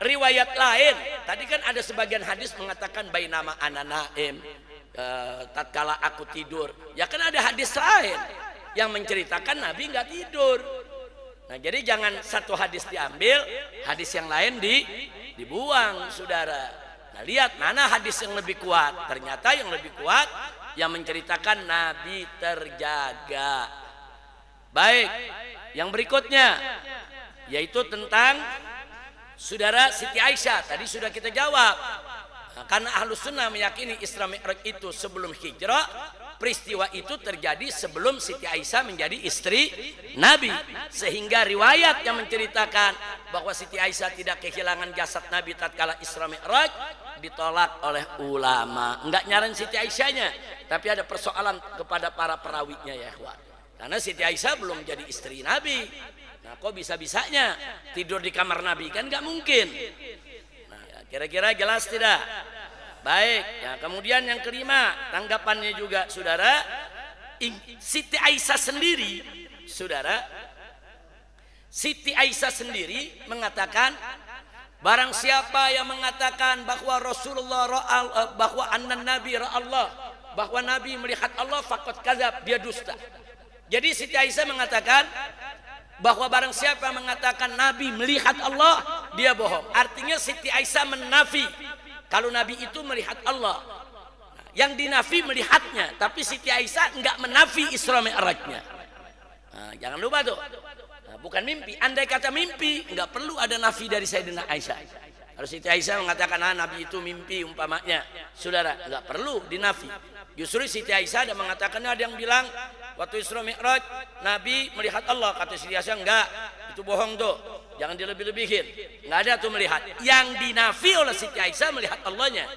Speaker 1: riwayat lain. Tadi kan ada sebagian hadis mengatakan bainama ana naim, tatkala aku tidur. Ya kan ada hadis lain yang menceritakan Nabi nggak tidur. Nah, jadi jangan satu hadis diambil, hadis yang lain dibuang, saudara. Nah, lihat mana hadis yang lebih kuat. Ternyata yang lebih kuat yang menceritakan Nabi terjaga. Baik, yang berikutnya yaitu tentang saudara Siti Aisyah. Tadi sudah kita jawab. Nah, karena Ahlus Sunnah meyakini Isra Mi'raj itu sebelum hijrah, peristiwa itu terjadi sebelum Siti Aisyah menjadi istri Nabi, sehingga riwayat yang menceritakan bahwa Siti Aisyah tidak kehilangan jasad Nabi tatkala Isra Mi'raj ditolak oleh ulama. Enggak nyaran Siti Aisyahnya, tapi ada persoalan kepada para perawinya, ya ikhwan. Karena Siti Aisyah belum jadi istri Nabi. Nah, kok bisa-bisanya tidur di kamar Nabi? Kan nggak mungkin. Nah, ya, kira-kira jelas tidak? Baik, ya, kemudian yang kelima, tanggapannya juga, saudara, Siti Aisyah sendiri, saudara, Siti Aisyah sendiri mengatakan, barang siapa yang mengatakan bahwa Rasulullah bahwa annan Nabi ra'allah, bahwa Nabi melihat Allah, faqad kadzab, dia dusta. Jadi Siti Aisyah mengatakan bahwa barang siapa mengatakan Nabi melihat Allah, dia bohong. Artinya Siti Aisyah menafi kalau Nabi itu melihat Allah. Yang dinafi melihatnya, tapi Siti Aisyah enggak menafi Isra Mi'rajnya. Nah, jangan lupa tuh. Nah, bukan mimpi. Andai kata mimpi, enggak perlu ada nafi dari Sayyidina Aisyah. Kalau Siti Aisyah mengatakan Nabi itu mimpi umpamanya, saudara, enggak perlu dinafi. Justru Siti Aisyah ada mengatakannya, ada yang bilang waktu Isra Mi'raj Nabi melihat Allah, kata Siti Aisyah enggak, itu bohong tuh, jangan dilebih-lebihin, enggak ada tuh melihat. Yang dinafi oleh Siti Aisyah melihat Allahnya,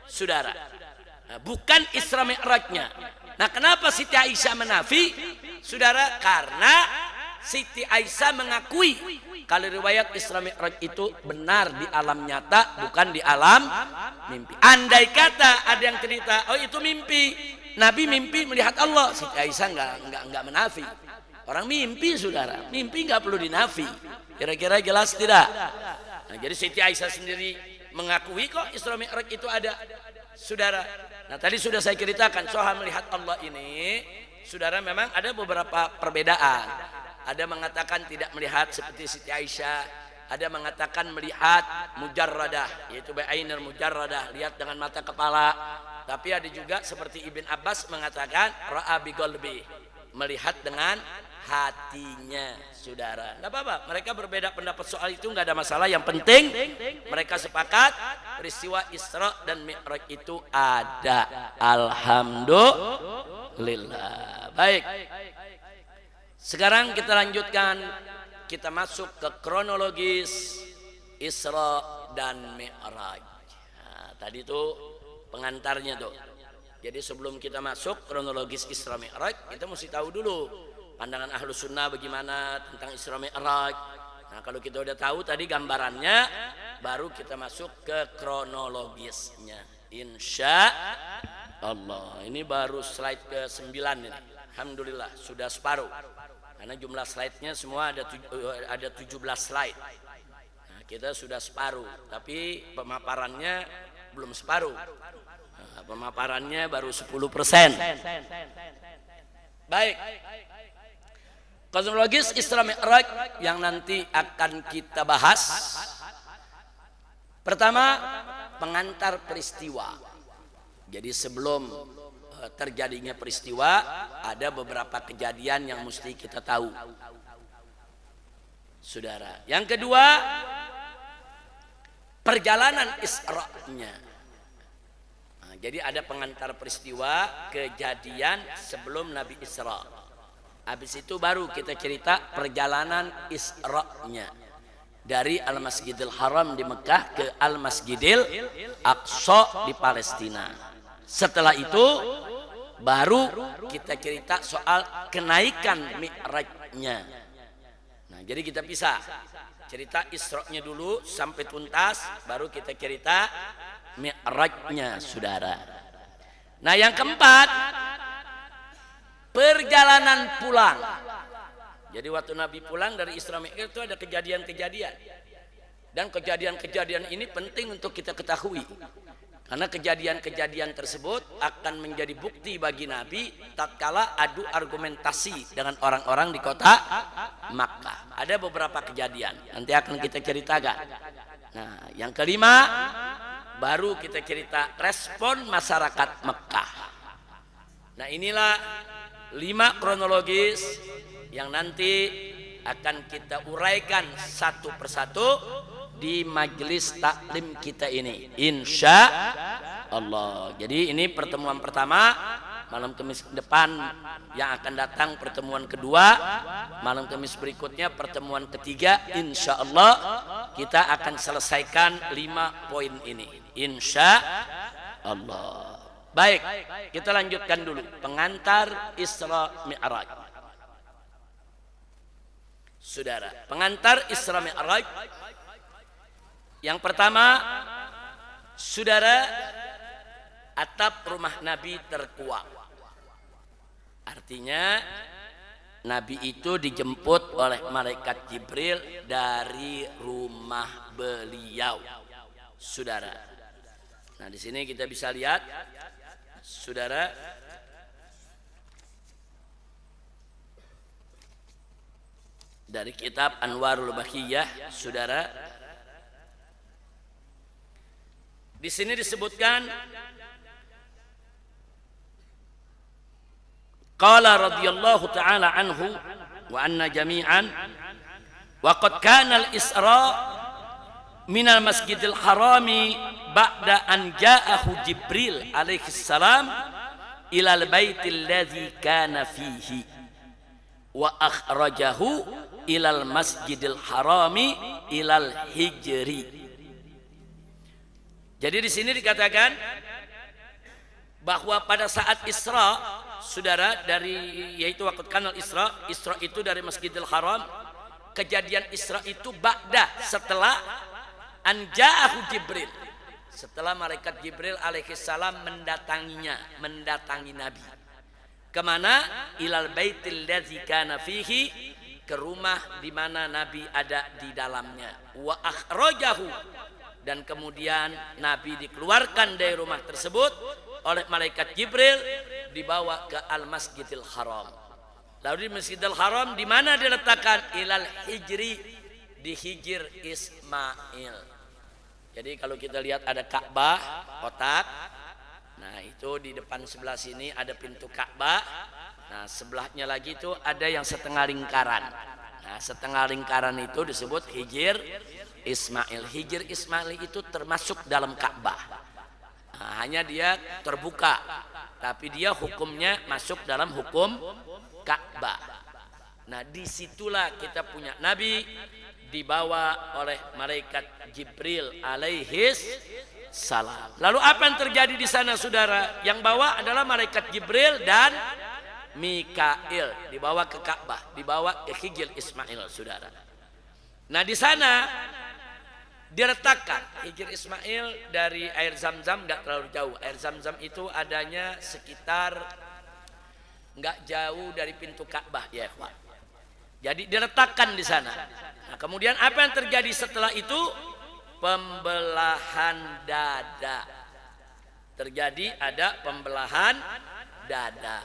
Speaker 1: saudara. Nah, bukan Isra Mi'rajnya. Nah, kenapa Siti Aisyah menafi, saudara? Karena Siti Aisyah mengakui kalau riwayat Isra Mi'raj itu benar di alam nyata, bukan di alam mimpi. Andai kata ada yang cerita, oh itu mimpi, Nabi mimpi melihat Allah, Siti Aisyah enggak menafi. Orang mimpi, saudara, mimpi enggak perlu dinafi. Kira-kira jelas tidak? Nah, jadi Siti Aisyah sendiri mengakui kok Isra Mi'raj itu ada, saudara. Nah, tadi sudah saya ceritakan soal melihat Allah ini, saudara, memang ada beberapa perbedaan. Ada mengatakan tidak melihat seperti Siti Aisyah, ada mengatakan melihat mujarradah, yaitu ba'ainil mujarradah, lihat dengan mata kepala. Tapi ada juga seperti Ibn Abbas mengatakan ra'a bi qalbi, melihat dengan hatinya, saudara. Enggak apa-apa, mereka berbeda pendapat soal itu, enggak ada masalah. Yang penting mereka sepakat peristiwa Isra dan Mi'raj itu ada. Alhamdulillah. Baik. Sekarang kita lanjutkan, kita masuk ke kronologis Isra dan Mi'raj. Nah, tadi itu pengantarnya tuh. Jadi sebelum kita masuk kronologis Isra Mi'raj, kita mesti tahu dulu pandangan Ahlus Sunnah bagaimana tentang Isra Mi'raj. Nah, kalau kita udah tahu tadi gambarannya, baru kita masuk ke kronologisnya. Insya Allah. Ini baru slide ke-9 ini. Alhamdulillah sudah separuh. Karena jumlah slide-nya semua ada 17 slide. Nah, kita sudah separuh, tapi pemaparannya belum separuh. Nah, pemaparannya baru 10%. Baik. Kronologis Isra Mi'raj yang nanti akan kita bahas. Pertama, pengantar peristiwa. Jadi sebelum terjadinya peristiwa, ada beberapa kejadian yang mesti kita tahu, saudara. Yang kedua, perjalanan Isra-nya. Nah, jadi ada pengantar peristiwa kejadian sebelum Nabi Isra. Habis itu baru kita cerita perjalanan Isra-nya dari Al-Masjidil Haram di Mekah ke Al-Masjidil Aqsa di Palestina. Setelah itu baru kita cerita soal kenaikan Mi'rajnya. Nah, jadi kita bisa cerita Isra-nya dulu sampai tuntas, baru kita cerita Mi'rajnya, saudara. Nah, yang keempat, perjalanan pulang. Jadi waktu Nabi pulang dari Isra Mi'raj itu ada kejadian-kejadian. Dan kejadian-kejadian ini penting untuk kita ketahui. Karena kejadian-kejadian tersebut akan menjadi bukti bagi Nabi tatkala adu argumentasi dengan orang-orang di kota Makkah. Ada beberapa kejadian, nanti akan kita ceritakan. Nah, yang kelima, baru kita cerita respon masyarakat Makkah. Nah, inilah 5 kronologis yang nanti akan kita uraikan satu persatu di majelis taklim kita ini, insya Allah. Jadi ini pertemuan pertama, malam Kamis depan yang akan datang pertemuan kedua, malam Kamis berikutnya pertemuan ketiga. Insya Allah kita akan selesaikan 5 poin ini, insya Allah. Baik, kita lanjutkan dulu pengantar Isra Mi'raj. Saudara, pengantar Isra Mi'raj yang pertama, saudara, atap rumah Nabi terkuak. Artinya Nabi itu dijemput oleh malaikat Jibril dari rumah beliau, saudara. Nah, di sini kita bisa lihat, saudara, dari kitab Anwarul Bahiyah, saudara. Di sini disebutkan qala radhiyallahu ta'ala anhu wa anna jami'an wa qad kana al-isra min al-masjidil harami ba'da an ja'ahu Jibril alaihi salam ila al-baitil ladzi kana fihi wa akhrajahu ila al-masjidil harami ila al-hijri. Jadi di sini dikatakan bahwa pada saat Isra, saudara, yaitu waktu kanal Isra itu dari Masjidil Haram. Kejadian Isra itu ba'da, setelah anja'ahu Jibril, setelah malaikat Jibril alaihi salam mendatangi Nabi. Kemana? Ilal baitil ladzi kana fihi, ke rumah di mana Nabi ada di dalamnya. Wa akhrajahu, dan kemudian Nabi dikeluarkan dari rumah tersebut oleh malaikat Jibril, dibawa ke Al-Masjidil Haram. Lalu di Masjidil Haram di mana diletakkan? Ilal hijri, di hijir Ismail. Jadi kalau kita lihat ada Ka'bah, kotak. Nah itu di depan sebelah sini ada pintu Ka'bah. Nah sebelahnya lagi itu ada yang setengah lingkaran. Nah setengah lingkaran itu disebut Hijr Ismail. Hijr Ismail itu termasuk dalam Ka'bah. Nah, hanya dia terbuka, tapi dia hukumnya masuk dalam hukum Ka'bah. Nah disitulah kita punya Nabi dibawa oleh malaikat Jibril alaihis salam. Lalu apa yang terjadi di sana saudara? Yang bawa adalah malaikat Jibril dan Mikail, dibawa ke Ka'bah, dibawa ke Hijr Ismail saudara. Nah di sana diletakkan Hijr Ismail dari air Zam-Zam, nggak terlalu jauh. Air Zam-Zam itu adanya sekitar nggak jauh dari pintu Ka'bah ya ikhwan. Jadi diletakkan di sana. Nah, kemudian apa yang terjadi setelah itu? Pembelahan dada. Terjadi ada pembelahan dada.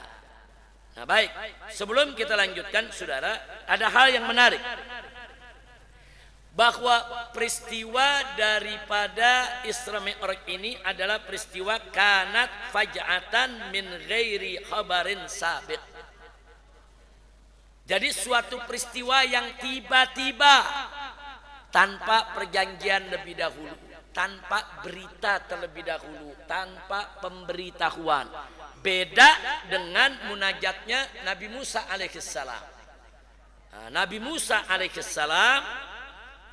Speaker 1: Nah baik, sebelum kita lanjutkan saudara, ada hal yang menarik. Bahwa peristiwa daripada Isra Mi'raj ini adalah peristiwa kanat faj'atan min ghairi khabarin sabiq. Jadi suatu peristiwa yang tiba-tiba tanpa perjanjian lebih dahulu, tanpa berita terlebih dahulu, tanpa pemberitahuan. Beda dengan munajatnya Nabi Musa alaihissalam. Nah, Nabi Musa alaihissalam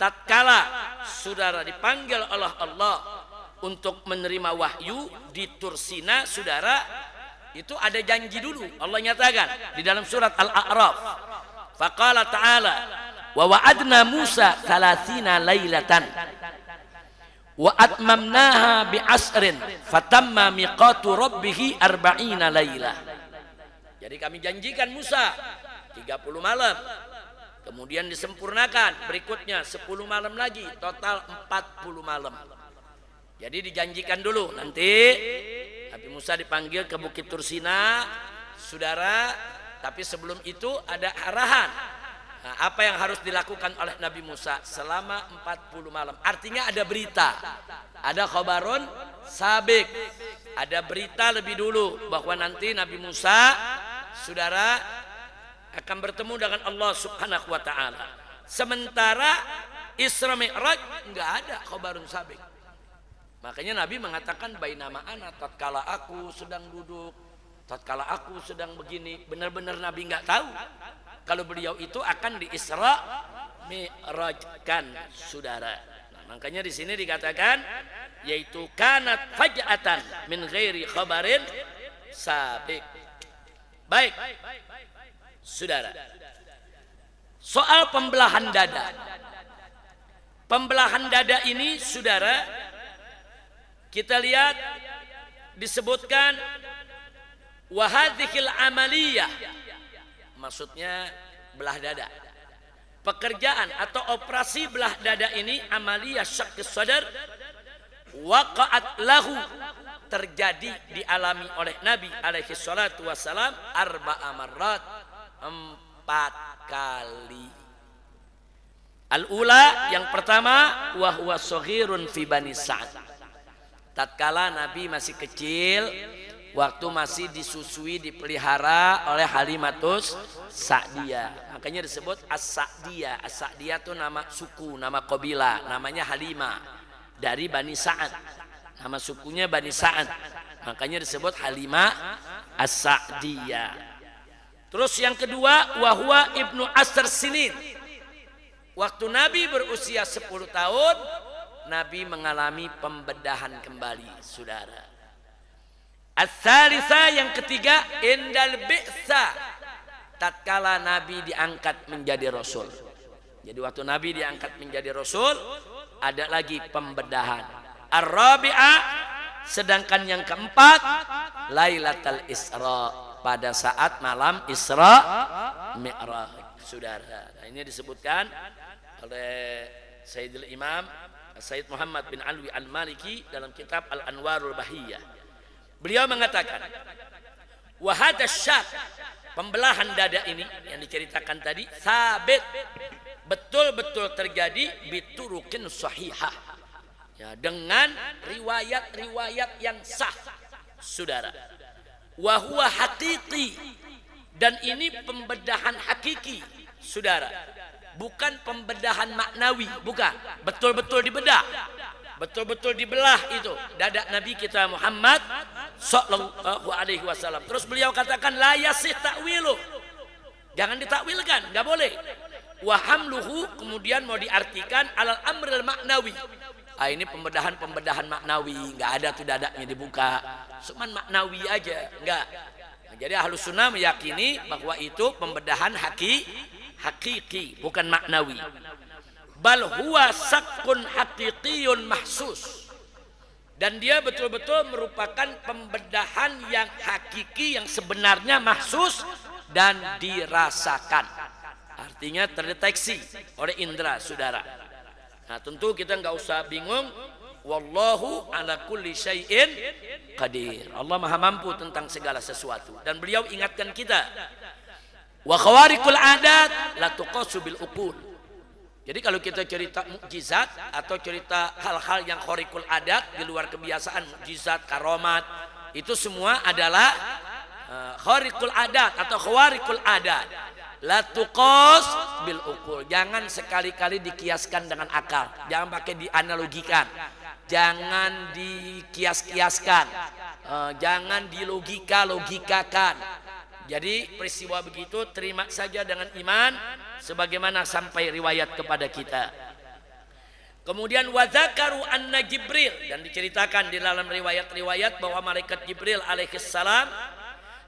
Speaker 1: tatkala saudara dipanggil oleh Allah untuk menerima wahyu di Tursina saudara, itu ada janji dulu. Allah nyatakan di dalam surat Al-A'raf, faqala ta'ala wa wa'adna Musa 30 lailatan wa atmamnaha bi asrin fatamma miqatu rabbih 40 lailah. Jadi kami janjikan Musa 30 malam, kemudian disempurnakan berikutnya 10 malam lagi, total 40 malam. Jadi dijanjikan dulu nanti Nabi Musa dipanggil ke Bukit Tursina saudara, tapi sebelum itu ada arahan. Nah, apa yang harus dilakukan oleh Nabi Musa selama 40 malam? Artinya ada berita, ada khabarun sabik, ada berita lebih dulu bahwa nanti Nabi Musa saudara akan bertemu dengan Allah Subhanahu wa taala. Sementara Isra Mi'raj enggak ada khabarun sabik. Makanya Nabi mengatakan bainama ana, tatkala aku sedang duduk, tatkala aku sedang begini. Benar-benar Nabi enggak tahu kalau beliau itu akan di Isra Mi'rajkan saudara. Nah, makanya di sini dikatakan yaitu kanat faj'atan min ghairi khabarin sabik. Baik saudara, soal pembelahan dada. Pembelahan dada ini saudara, kita lihat disebutkan wahadhikil amaliyah, maksudnya belah dada. Pekerjaan atau operasi belah dada ini amaliyah syaqqis sadar waqa'at lahu, terjadi dialami oleh Nabi alaihi salatu wassalam 4 marrat, 4 kali. Al-ula, yang pertama, wa huwa shaghirun fi Bani Sa'd. Tatkala Nabi masih kecil, waktu masih disusui, dipelihara oleh Halimatus Sa'diyah. Makanya disebut As-Sa'diyah. As-Sa'diyah itu nama suku, nama kabilah, namanya Halimah dari Bani Sa'ad. Nama sukunya Bani Sa'ad. Makanya disebut Halimah As-Sa'diyah. Terus yang kedua, wahwa ibnu Asr Sinin. Waktu Nabi berusia 10 tahun, Nabi mengalami pembedahan kembali saudara. As-salisa, yang ketiga, indal bi'sa, tatkala Nabi diangkat menjadi Rasul. Jadi waktu Nabi diangkat menjadi Rasul, ada lagi pembedahan. Ar-rabi'ah, sedangkan yang keempat, Lailatul Isra, pada saat malam Isra Mi'raj saudara. Nah, ini disebutkan oleh Sayyidul Imam Sayyid Muhammad bin Alwi Al-Maliki dalam kitab Al-Anwarul Bahiyah. Beliau mengatakan wa hadha syak, pembelahan dada ini yang diceritakan tadi, sabit, betul-betul terjadi biturukin sahihah, ya, dengan riwayat-riwayat yang sah. saudara. Wa huwa haqiqi, dan ini pembedahan hakiki, saudara. Bukan pembedahan maknawi, bukan. Betul-betul dibedah, betul-betul dibelah itu dada Nabi kita Muhammad sallallahu alaihi wasallam. Terus beliau katakan la yasih ta'wilu, jangan ditakwilkan, nggak boleh. Wa hamluhu, kemudian mau diartikan alal amril maknawi. Ini pembedahan maknawi, nggak ada tuh dadanya dibuka, cuman maknawi aja, nggak. Jadi Ahlus Sunnah meyakini bahwa itu pembedahan hakiki, bukan maknawi. Bal huwa sakkun haqiqiyun mahsus, dan dia betul-betul merupakan pembedahan yang hakiki, yang sebenarnya mahsus dan dirasakan, artinya terdeteksi oleh indera, saudara. Nah, tentu kita nggak usah bingung. Wallahu ala kulli syai'in qadir. Allah maha mampu tentang segala sesuatu. Dan beliau ingatkan kita, wa khawariqul adat la tuqasu bil uqul. Jadi kalau kita cerita mukjizat atau cerita hal-hal yang khariqul adat, di luar kebiasaan, mukjizat, karomat, itu semua adalah khariqul adat atau khawariqul adat. La tuqas bil uqul. Jangan sekali-kali dikiaskan dengan akal. Jangan pakai dianalogikan. Jangan dikias-kiaskan. Jangan dilogikakan. Jadi peristiwa begitu terima saja dengan iman sebagaimana sampai riwayat kepada kita. Kemudian wadzakaru anna Jibril, dan diceritakan di dalam riwayat-riwayat bahwa malaikat Jibril alaihi salam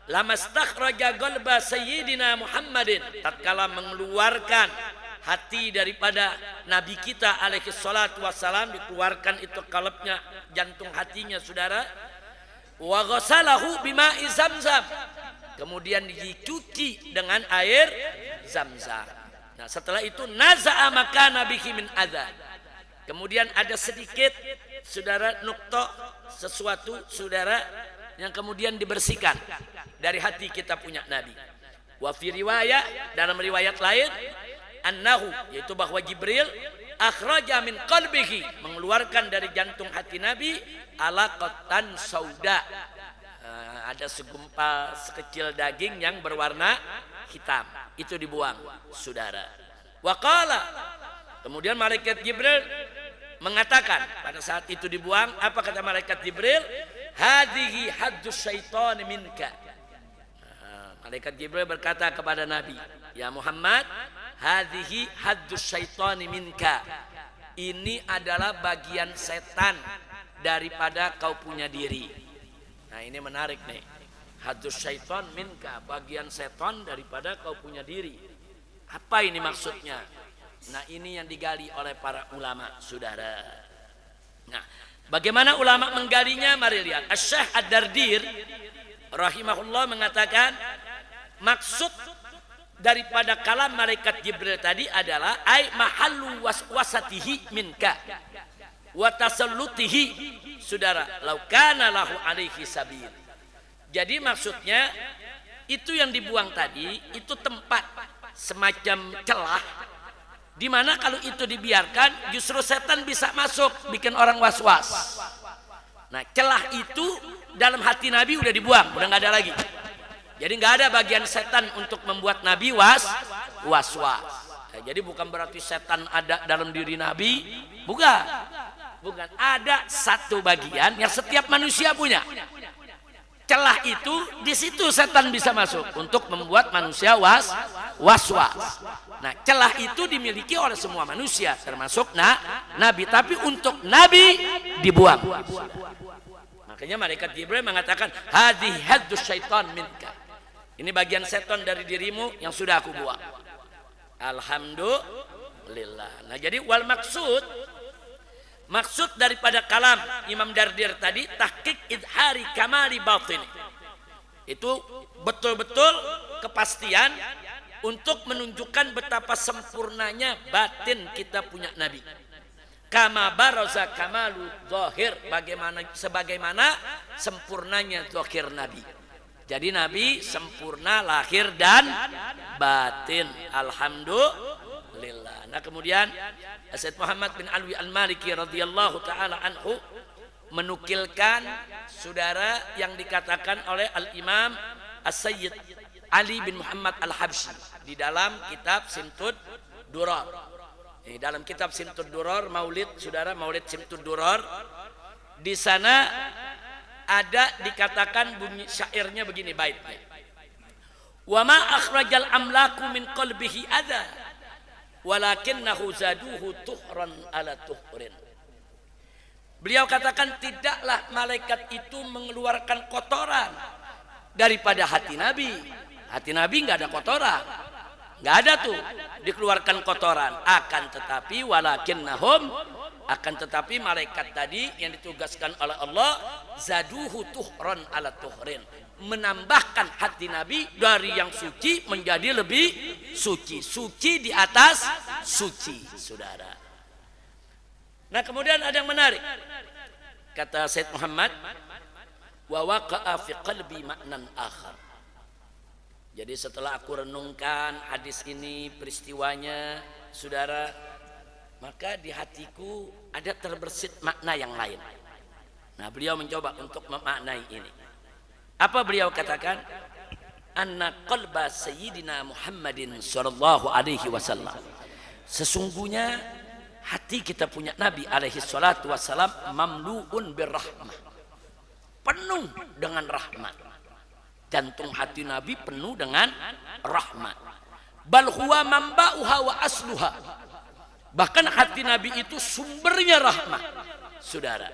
Speaker 1: lamastakhraja qalba sayyidina Muhammadin, tatkala mengeluarkan hati daripada nabi kita alaihi salatu wassalam, dikeluarkan itu kalbnya, jantung hatinya, saudara. Wa ghasalahu bima'i zamzam, kemudian dicuci dengan air zamzam. Nah, setelah itu naza'a makana bihi min adza, kemudian ada sedikit, saudara, nukta, sesuatu, saudara, yang kemudian dibersihkan dari hati kita punya Nabi. Wa fi riwayat, dalam riwayat lain, annahu, yaitu bahwa Jibril akhraja min qalbihi, mengeluarkan dari jantung hati Nabi alaqatan sauda, ada segumpal sekecil daging yang berwarna hitam, itu dibuang, saudara. Wa qala, kemudian malaikat Jibril mengatakan pada saat itu dibuang, apa kata malaikat Jibril? Hadhihi haddus syaitan minka. Malaikat Jibril berkata kepada Nabi, ya Muhammad, hadhihi haddus syaitan minka. Ini adalah bagian setan daripada kau punya diri. Nah, ini menarik nih. Haddus syaitan minka, bagian setan daripada kau punya diri. Apa ini maksudnya? Nah, ini yang digali oleh para ulama, saudara. Nah, bagaimana ulama menggalinya? Mari lihat. Asy-Syaikh Ad-Dardir rahimahullah mengatakan, maksud daripada kalam malaikat Jibril tadi adalah ai mahallu waswasatihi minka wa tasallutihi, saudara, law kana lahu alaihi sabil. Jadi maksudnya itu yang dibuang tadi itu tempat semacam celah, di mana kalau itu dibiarkan justru setan bisa masuk, bikin orang was-was. Nah, celah itu dalam hati Nabi udah dibuang, udah nggak ada lagi. Jadi nggak ada bagian setan untuk membuat Nabi was-was. Nah, jadi bukan berarti setan ada dalam diri Nabi, bukan. Ada satu bagian yang setiap manusia punya. Celah itu di situ setan bisa masuk untuk membuat manusia was-was. Nah, celah itu dimiliki oleh semua manusia termasuk Nabi, tapi untuk Nabi dibuang. Makanya malaikat Jibril mengatakan hadhihi haddus syaitan minka. Ini bagian setan dari dirimu yang sudah aku buang. Alhamdulillah. Nah, jadi wal maksud daripada kalam Imam Dardir tadi tahqiq idhari kamali batin. Itu betul-betul kepastian untuk menunjukkan betapa sempurnanya batin kita punya Nabi. Kama baraza kamalu zahir, sebagaimana sempurnanya zahir Nabi. Jadi Nabi sempurna lahir dan batin. Alhamdulillah. Nah, kemudian Sayyid Muhammad bin Alwi Al-Maliki radhiyallahu taala anhu menukilkan saudara, yang dikatakan oleh Al-Imam As-Sayyid Ali bin Muhammad Al-Habsyi di dalam kitab Simtud Durar. Dalam kitab Simtud Durar, Maulid, saudara, Maulid Simtud Durar, di sana ada dikatakan bunyi syairnya begini baitnya. Wa ma akhrajal amlaku min qalbihi adha walakinnahu zaduhu tuhran ala tuhrin. Beliau katakan, tidaklah malaikat itu mengeluarkan kotoran daripada hati Nabi. Hati Nabi nggak ada kotoran, nggak ada tuh dikeluarkan kotoran. Akan tetapi walakinnahum, akan tetapi malaikat tadi yang ditugaskan oleh Allah, zaduhu tuhran ala tuhrin, menambahkan hati Nabi dari yang suci menjadi lebih suci, suci di atas suci, saudara. Nah, kemudian ada yang menarik, kata Said Muhammad, wa waqa'a fi qalbi ma'nan akhar. Jadi setelah aku renungkan hadis ini, peristiwanya, saudara, maka di hatiku ada terbersit makna yang lain. Nah, beliau mencoba untuk memaknai ini. Apa beliau katakan? Anna qalba sayyidina Muhammadin sallallahu alaihi wasallam. Sesungguhnya hati kita punya Nabi alaihi salatu wasallam mamluun birrahmah, penuh dengan rahmat. Jantung hati Nabi penuh dengan rahmat. Bal huwa mamba'uha wa asluha. Bahkan hati Nabi itu sumbernya rahmat, saudara.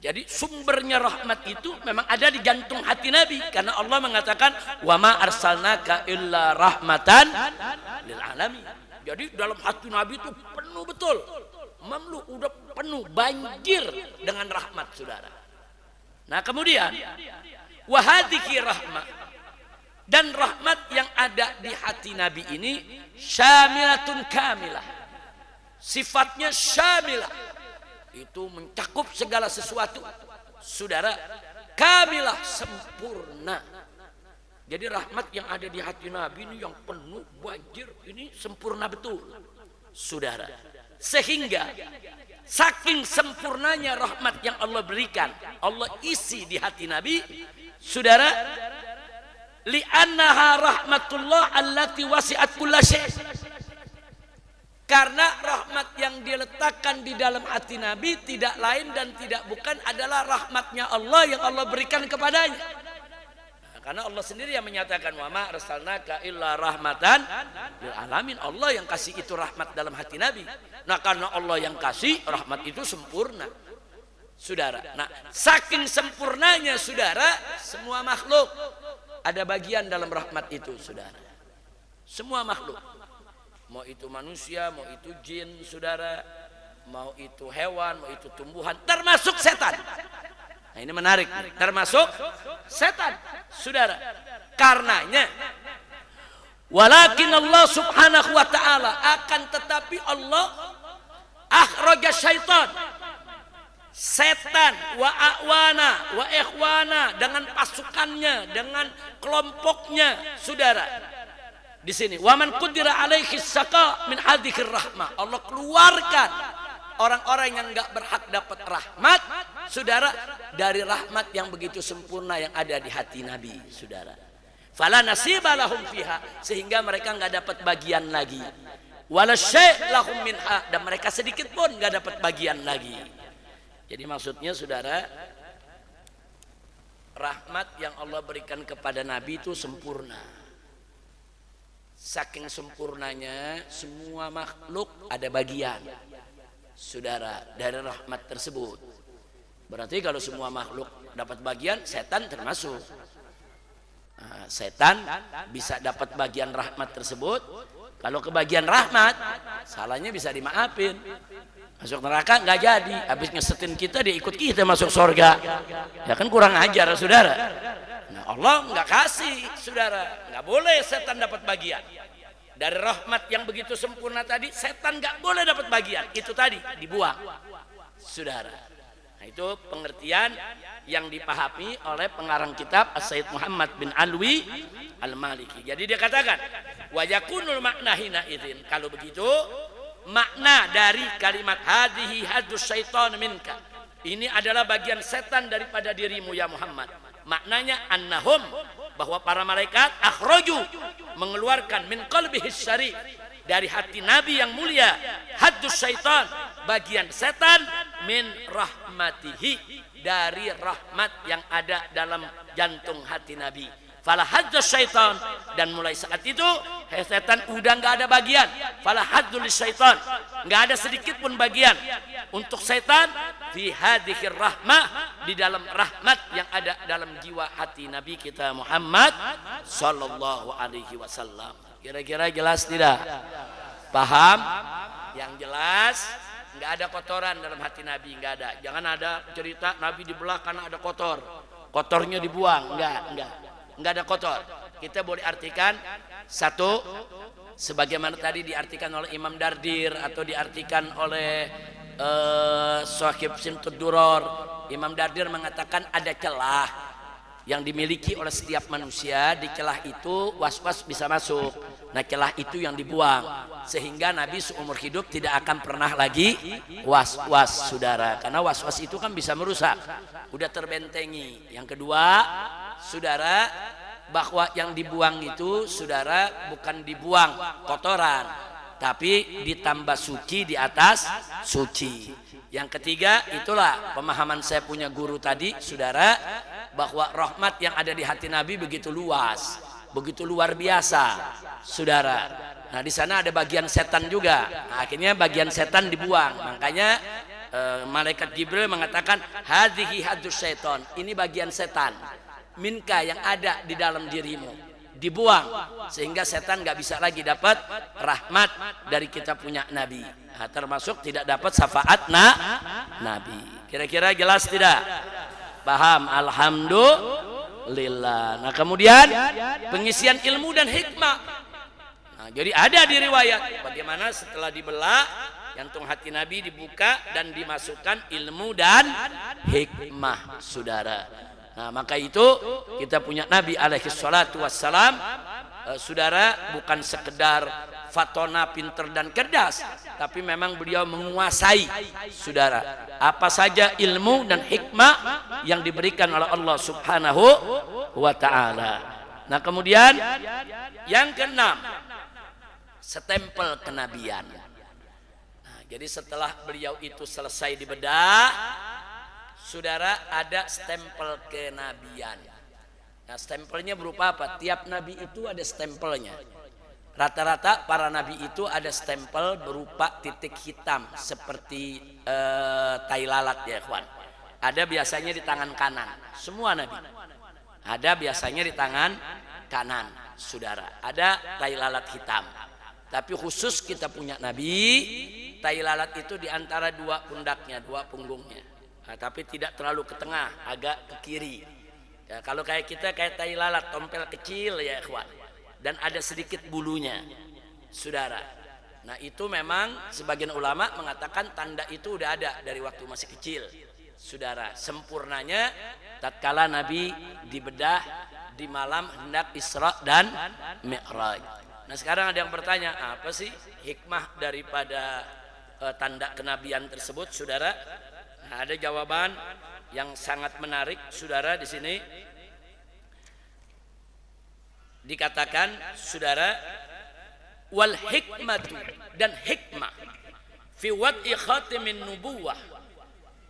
Speaker 1: Jadi sumbernya rahmat itu memang ada di jantung hati Nabi, karena Allah mengatakan wa ma arsalnaka illa rahmatan lil alamin. Jadi dalam hati Nabi itu penuh betul, mamlu, udah penuh, banjir dengan rahmat, saudara. Nah, kemudian wahadiki rahmat, dan rahmat yang ada di hati Nabi ini syamilatun kamilah, sifatnya syamilah, itu mencakup segala sesuatu, saudara, kamilah, sempurna. Jadi rahmat yang ada di hati Nabi ini yang penuh, banjir, ini sempurna betul, saudara. Sehingga saking sempurnanya rahmat yang Allah berikan, Allah isi di hati Nabi, saudara, li'annaha rahmatullah allati wasi'at kulla syai'. Karena rahmat yang diletakkan di dalam hati Nabi tidak lain dan tidak bukan adalah rahmatnya Allah yang Allah berikan kepadanya. Nah, karena Allah sendiri yang menyatakan wa ma arsalnaka illa rahmatan lil alamin. Allah yang kasih itu rahmat dalam hati Nabi. Nah, karena Allah yang kasih, rahmat itu sempurna, saudara. Nah, saking sempurnanya, saudara, semua makhluk ada bagian dalam rahmat itu, saudara. Semua makhluk, mau itu manusia, mau itu jin, saudara, mau itu hewan, mau itu tumbuhan, termasuk setan. Nah, ini menarik, termasuk setan, saudara. Karenanya walakin Allah subhanahu wa ta'ala, akan tetapi Allah akhraja syaitan, setan, wa a'wana wa ikhwana, dengan pasukannya, dengan kelompoknya, saudara. Di sini waman qudira alaihi saqa min hadhir rahmah, Allah keluarkan orang-orang yang enggak berhak dapat rahmat, saudara, dari rahmat yang begitu sempurna yang ada di hati Nabi, saudara. Fala nasiba lahum fiha, sehingga mereka enggak dapat bagian lagi. Wala syai' lahum minha, dan mereka sedikit pun enggak dapat bagian lagi. Jadi maksudnya, saudara, rahmat yang Allah berikan kepada Nabi itu sempurna. Saking sempurnanya, semua makhluk ada bagian, saudara, dari rahmat tersebut. Berarti kalau semua makhluk dapat bagian, setan termasuk. Nah, setan bisa dapat bagian rahmat tersebut. Kalau kebagian rahmat, salahnya bisa dimaafin. Masuk neraka nggak jadi, habis ngesetin kita, dia ikut kita masuk surga. Ya kan kurang ajar, saudara. Nah, Allah nggak kasih, saudara, nggak boleh setan dapat bagian dari rahmat yang begitu sempurna tadi. Setan nggak boleh dapat bagian, itu tadi dibuang, saudara. Nah, itu pengertian yang dipahami oleh pengarang kitab As-Sayyid Muhammad bin Alwi Al-Maliki. Jadi dia katakan wa yakunul makna hina idzin, kalau begitu makna dari kalimat hadhihi hadus syaitan minka, ini adalah bagian setan daripada dirimu ya Muhammad. Maknanya annahum, bahwa para malaikat akhraju, mengeluarkan min qalbihi syarif, dari hati Nabi yang mulia, haddus syaitan, bagian setan, min rahmatihi, dari rahmat yang ada dalam jantung hati Nabi. Fala haddus syaitan, dan mulai saat itu setan udah nggak ada bagian. Fala haddul syaitan, nggak ada sedikit pun bagian untuk setan fi hadhir rahmah, di dalam rahmat yang ada dalam jiwa hati Nabi kita Muhammad sallallahu alaihi wasallam. Kira-kira jelas tidak? Paham? Yang jelas nggak ada kotoran dalam hati Nabi, nggak ada. Jangan ada cerita Nabi dibelah karena ada kotor, kotornya dibuang. Nggak ada kotor. Kita boleh artikan satu, sebagaimana tadi diartikan oleh Imam Dardir atau diartikan oleh Shahib Simtud Duror. Imam Dardir mengatakan ada celah yang dimiliki oleh setiap manusia. Di celah itu was-was bisa masuk. Nah, celah itu yang dibuang, sehingga Nabi seumur hidup tidak akan pernah lagi was-was, saudara, karena was-was itu kan bisa merusak, udah terbentengi. Yang kedua, saudara, bahwa yang dibuang itu, saudara, bukan dibuang kotoran, tapi ditambah suci di atas suci. Yang ketiga, itulah pemahaman saya punya guru tadi, saudara, bahwa rahmat yang ada di hati Nabi begitu luas, begitu luar biasa, saudara. Nah, di sana ada bagian setan juga. Nah, akhirnya bagian setan dibuang. Makanya malaikat Jibril mengatakan hadhihi haddus syaitan, ini bagian setan minka yang ada di dalam dirimu, dibuang, sehingga setan nggak bisa lagi dapat rahmat dari kita punya Nabi. Nah, termasuk tidak dapat syafaat Nabi. Kira-kira jelas tidak? Paham? Alhamdulillah. Nah, kemudian pengisian ilmu dan hikmah. Nah, jadi ada di riwayat bagaimana setelah dibelah jantung hati Nabi dibuka dan dimasukkan ilmu dan hikmah, saudara. Nah, maka itu kita punya Nabi alaihi salatu wassalam, saudara, bukan sekedar fatona, pinter dan cerdas, tapi memang beliau menguasai, saudara, apa saja ilmu dan hikmah yang diberikan oleh Allah subhanahu wa ta'ala. Nah, kemudian yang keenam, stempel kenabian. Nah, jadi setelah beliau itu selesai dibedah, saudara, ada stempel kenabian. Nah, stempelnya berupa apa? Tiap nabi itu ada stempelnya. Rata-rata para nabi itu ada stempel berupa titik hitam seperti tai lalat ya, ikhwan. Ada biasanya di tangan kanan. Semua nabi ada biasanya di tangan kanan, saudara. Ada tai lalat hitam. Tapi khusus kita punya nabi, tai lalat itu di antara dua pundaknya, dua punggungnya. Nah, tapi tidak terlalu ke tengah, agak ke kiri. Ya, kalau kayak kita kayak tai lalat, tompel kecil ya, ikhwan. Dan ada sedikit bulunya, saudara. Nah, itu memang sebagian ulama mengatakan tanda itu udah ada dari waktu masih kecil, saudara. Sempurnanya tatkala Nabi dibedah di malam hendak Isra dan Mi'raj. Nah, sekarang ada yang bertanya, apa sih hikmah daripada tanda kenabian tersebut, saudara? Nah, ada jawaban yang sangat menarik, saudara. Di sini dikatakan, saudara, wal hikmatu, dan hikmah fi wad'i khatimin nubuwah,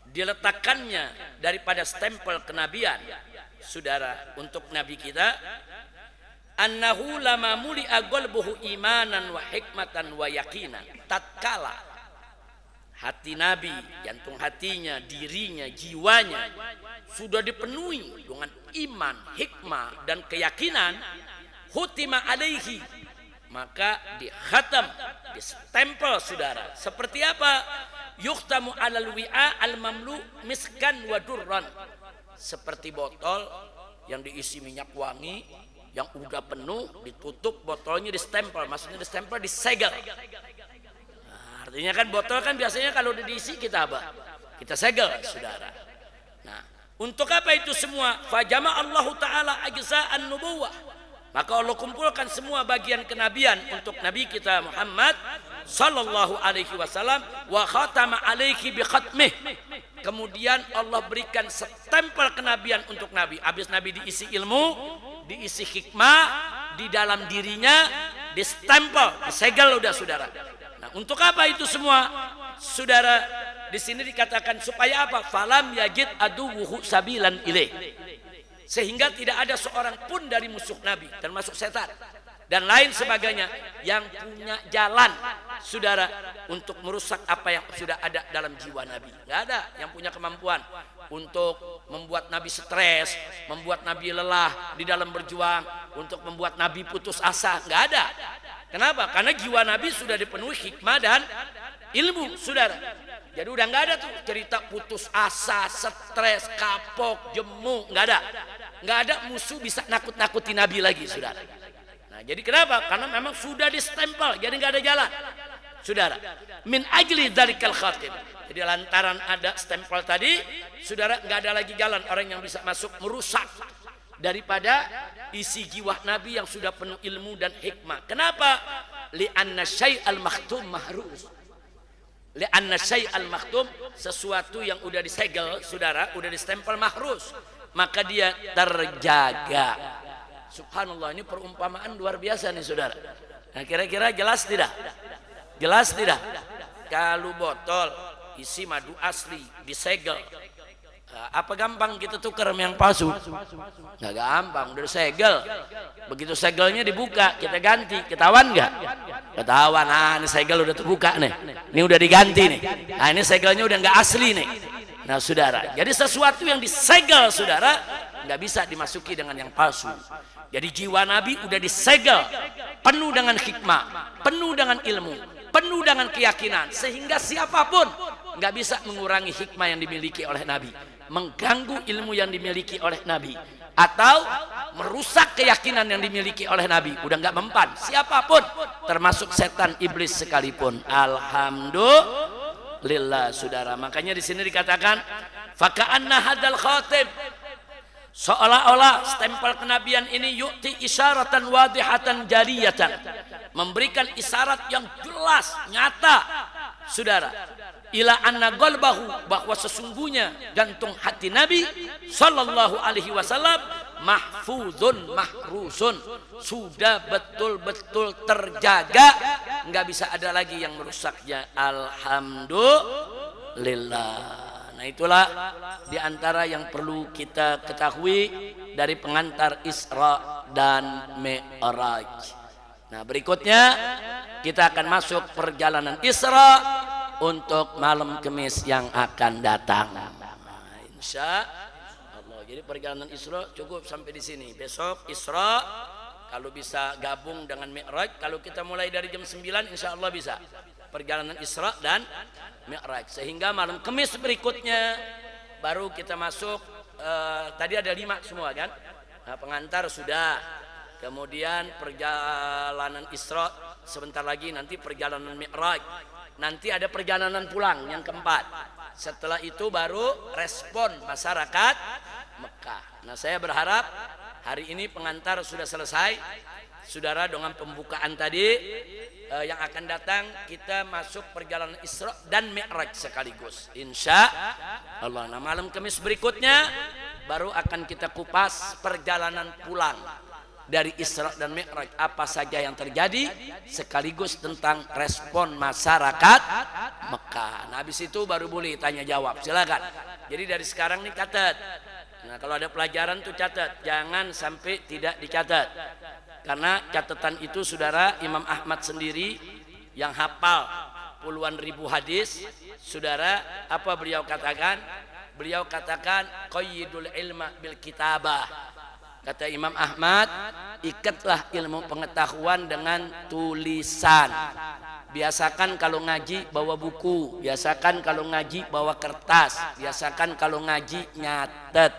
Speaker 1: diletakkannya daripada stempel kenabian, saudara, untuk nabi kita, annahu lama muli'a qalbuhu imanan wa hikmatan wa yaqinan, tatkala hati nabi, jantung hatinya, dirinya, jiwanya sudah dipenuhi dengan iman, hikmah dan keyakinan, hutima alaihi, maka dikhatam, distempel, saudara. Seperti apa? Yukhtamu alal wi'a al mamlu miskan wa durran, seperti botol yang diisi minyak wangi yang udah penuh, ditutup botolnya, distempel, maksudnya distempel, disegel. Nah, artinya kan botol kan biasanya kalau udah diisi kita apa? Kita segel, saudara. Nah, untuk apa itu semua? Fajama Allahu Ta'ala ajza'an nubuwah, maka Allah kumpulkan semua bagian kenabian untuk Nabi kita Muhammad sallallahu alaihi wasallam wa khatama alaihi bi khatmih. Kemudian Allah berikan stempel kenabian untuk Nabi. Habis Nabi diisi ilmu, diisi hikmah di dalam dirinya, di stempel, disegel udah saudara. Nah, untuk apa itu semua? Saudara, di sini dikatakan supaya apa? Falam yajid aduwuhu sabilan ilaih. Sehingga tidak ada seorang pun dari musuh Nabi termasuk setan dan lain sebagainya yang punya jalan saudara untuk merusak apa yang sudah ada dalam jiwa Nabi. Nggak ada yang punya kemampuan untuk membuat Nabi stres, membuat Nabi lelah di dalam berjuang, untuk membuat Nabi putus asa. Nggak ada. Kenapa? Karena jiwa Nabi sudah dipenuhi hikmah dan ilmu saudara. Jadi udah nggak ada tuh cerita putus asa, stres, kapok, jemu. Nggak ada. Nggak ada musuh bisa nakut-nakuti Nabi lagi saudara. Nah, jadi kenapa? Karena memang sudah distempel, jadi nggak ada jalan, saudara. Min ajli dzalikal khatib. Jadi lantaran ada stempel tadi, saudara, nggak ada lagi jalan orang yang bisa masuk merusak daripada isi jiwa Nabi yang sudah penuh ilmu dan hikmah. Kenapa? Li'anna syai'al makhtum mahruz. Li'anna syai'al makhtum, sesuatu yang udah disegel, saudara, udah distempel mahruz, maka dia terjaga. Subhanallah, ini perumpamaan luar biasa nih saudara. Nah, kira-kira jelas tidak? Jelas tidak? Kalau botol isi madu asli disegel, apa gampang kita tukar yang palsu? Nggak gampang, udah disegel. Begitu segelnya dibuka, kita ganti. Ketahuan nggak? Ketahuan. Nah, ini segel udah terbuka nih. Ini udah diganti nih. Nah, ini segelnya udah nggak asli nih. Nah saudara, jadi sesuatu yang disegel saudara nggak bisa dimasuki dengan yang palsu. Jadi jiwa Nabi udah disegel, penuh dengan hikmah, penuh dengan ilmu, penuh dengan keyakinan, sehingga siapapun nggak bisa mengurangi hikmah yang dimiliki oleh Nabi, mengganggu ilmu yang dimiliki oleh Nabi, atau merusak keyakinan yang dimiliki oleh Nabi. Udah nggak mempan siapapun, termasuk setan iblis sekalipun. Alhamdulillah saudara. Makanya di sini dikatakan faka'anna hadal khatib, seolah-olah stempel kenabian ini yu'ti isyaratan wadihatan jariyatan, memberikan isyarat yang jelas nyata saudara, ila anna qalbahu, bahwa sesungguhnya jantung hati Nabi sallallahu alaihi wasallam mahfuzun mahrusun, sudah betul-betul terjaga, nggak bisa ada lagi yang merusaknya. Alhamdulillah. Nah, itulah diantara yang perlu kita ketahui dari pengantar Isra dan Mi'raj. Nah, berikutnya kita akan masuk perjalanan Isra untuk malam Kamis yang akan datang. Nah, insya Allah. Jadi perjalanan Isra cukup sampai di sini. Besok Isra, kalau bisa gabung dengan Mi'raj. Kalau kita mulai dari jam 9 insya Allah bisa perjalanan Isra dan Mi'raj, sehingga malam Kamis berikutnya baru kita masuk. Tadi ada 5 semua kan. Nah, pengantar sudah, kemudian perjalanan Isra sebentar lagi, nanti perjalanan Mi'raj, nanti ada perjalanan pulang yang keempat. Setelah itu baru respon masyarakat Mekah. Nah, saya berharap hari ini pengantar sudah selesai saudara dengan pembukaan tadi. Yang akan datang kita masuk perjalanan Isra dan Mi'raj sekaligus insya Allah. Nah, malam Kamis berikutnya baru akan kita kupas perjalanan pulang dari Isra dan Mi'raj, apa saja yang terjadi, sekaligus tentang respon masyarakat Mekah. Nah, habis itu baru boleh tanya jawab, silakan. Jadi dari sekarang nih catat. Nah, kalau ada pelajaran tuh catat, jangan sampai tidak dicatat. Karena catatan itu saudara, Imam Ahmad sendiri yang hafal puluhan ribu hadis, saudara, apa beliau katakan? Beliau katakan qayyidul ilma bil kitabah. Kata Imam Ahmad, ikatlah ilmu pengetahuan dengan tulisan. Biasakan kalau ngaji bawa buku, biasakan kalau ngaji bawa kertas, biasakan kalau ngaji nyatet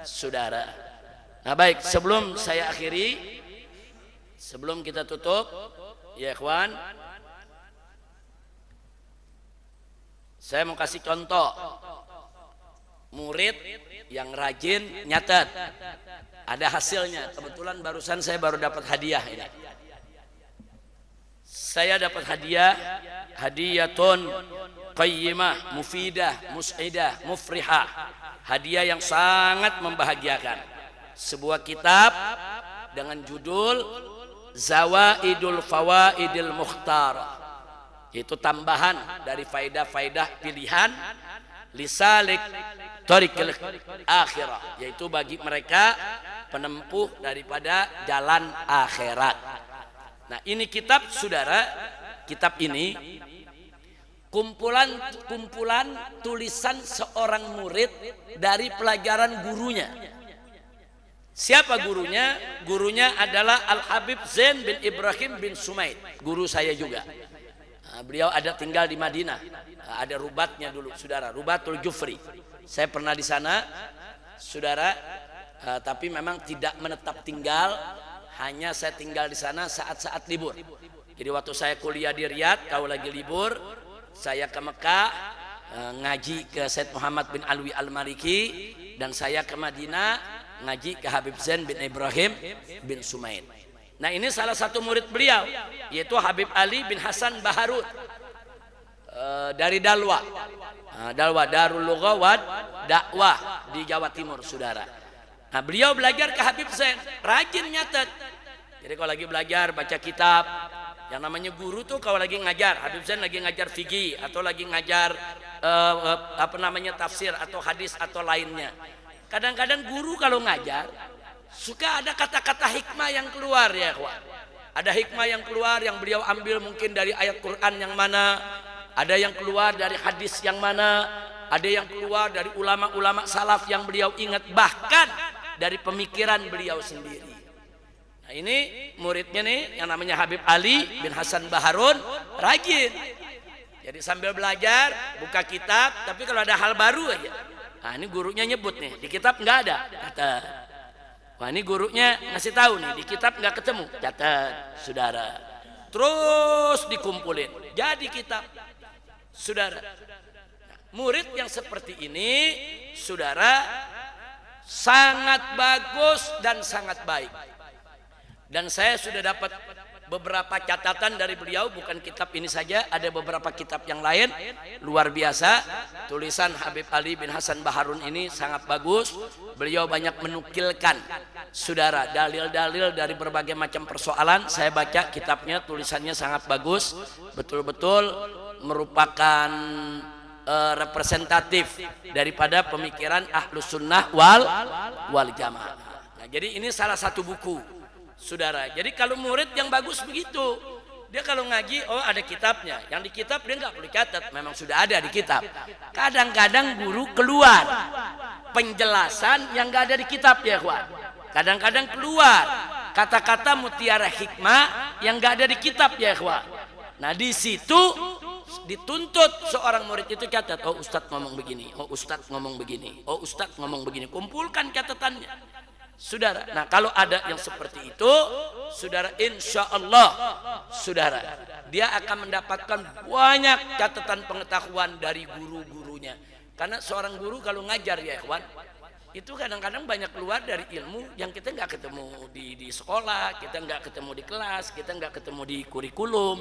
Speaker 1: saudara. Nah, baik, sebelum saya akhiri, sebelum kita tutup, ya ikhwan, saya mau kasih contoh murid yang rajin nyatet, ada hasilnya. Kebetulan barusan saya baru dapat hadiah ini. saya dapat hadiyatun qayyimah, mufidah, mus'idah, mufrihah. Hadiah yang sangat membahagiakan. Sebuah kitab dengan judul Zawaidul Fawaidil Mukhtar, yaitu tambahan dari faidah-faidah pilihan lisalik thariqil akhirah, yaitu bagi mereka penempuh daripada jalan akhirat. Nah, ini kitab saudara, kitab ini kumpulan tulisan seorang murid dari pelajaran gurunya. Siapa gurunya? Gurunya adalah Al-Habib Zain bin Ibrahim bin Sumaid, guru saya juga. Nah, beliau ada tinggal di Madinah. Nah, ada rubatnya dulu, saudara, Rubatul Jufri. Saya pernah di sana, saudara, tapi memang tidak menetap tinggal, hanya saya tinggal di sana saat-saat libur. Jadi waktu saya kuliah di Riyadh, kalau lagi libur, saya ke Mekah ngaji ke Said Muhammad bin Alwi Al-Maliki, dan saya ke Madinah ngaji ke Habib Zain bin Ibrahim bin Sumaid. Nah, ini salah satu murid beliau, yaitu Habib Ali bin Hasan Baharun dari Dalwa. Dalwa, Darul Lughah wa Dakwah di Jawa Timur, saudara. Nah, beliau belajar ke Habib Zain, rajin nyatet. Jadi kalau lagi belajar baca kitab, yang namanya guru tuh kalau lagi ngajar, Habib Zain lagi ngajar fikih atau lagi ngajar tafsir atau hadis atau lainnya. Kadang-kadang guru kalau ngajar suka ada kata-kata hikmah yang keluar, ya kawan. Ada hikmah yang keluar yang beliau ambil mungkin dari ayat Quran yang mana, ada yang keluar dari hadis yang mana, ada yang keluar dari ulama-ulama salaf yang beliau ingat, bahkan dari pemikiran beliau sendiri. Nah, ini muridnya nih yang namanya Habib Ali bin Hasan Baharun, rajin. Jadi sambil belajar buka kitab, tapi kalau ada hal baru aja. Nah, ini gurunya nyebut nih, di kitab nggak ada, catat. Wah, ini gurunya ngasih tahu nih, di kitab nggak ketemu, catat, saudara. Terus dikumpulin, jadi kitab, saudara. Nah, murid yang seperti ini, saudara, sangat bagus dan sangat baik. Dan saya sudah dapat beberapa catatan dari beliau, bukan kitab ini saja, ada beberapa kitab yang lain, luar biasa. Tulisan Habib Ali bin Hasan Baharun ini sangat bagus. Beliau banyak menukilkan, saudara, dalil-dalil dari berbagai macam persoalan. Saya baca kitabnya, tulisannya sangat bagus, betul-betul merupakan representatif daripada pemikiran Ahlus Sunnah wal Jamaah. Nah, jadi ini salah satu buku, saudara. Jadi kalau murid yang bagus begitu, dia kalau ngaji, oh ada kitabnya, yang di kitab dia nggak perlu catat, memang sudah ada di kitab. Kadang-kadang guru keluar penjelasan yang nggak ada di kitab, ya kawan. Kadang-kadang keluar kata-kata mutiara hikmah yang nggak ada di kitab, ya kawan. Nah, di situ dituntut seorang murid itu catat, oh ustadz ngomong begini, oh ustadz ngomong begini, oh ustadz ngomong begini, kumpulkan catatannya, saudara. Nah, kalau ada yang seperti itu, saudara, insya Allah, saudara, dia akan mendapatkan banyak catatan pengetahuan dari guru-gurunya. Karena seorang guru kalau ngajar, ya ikhwan, itu kadang-kadang banyak keluar dari ilmu yang kita nggak ketemu di sekolah, kita nggak ketemu di kelas, kita nggak ketemu di kurikulum.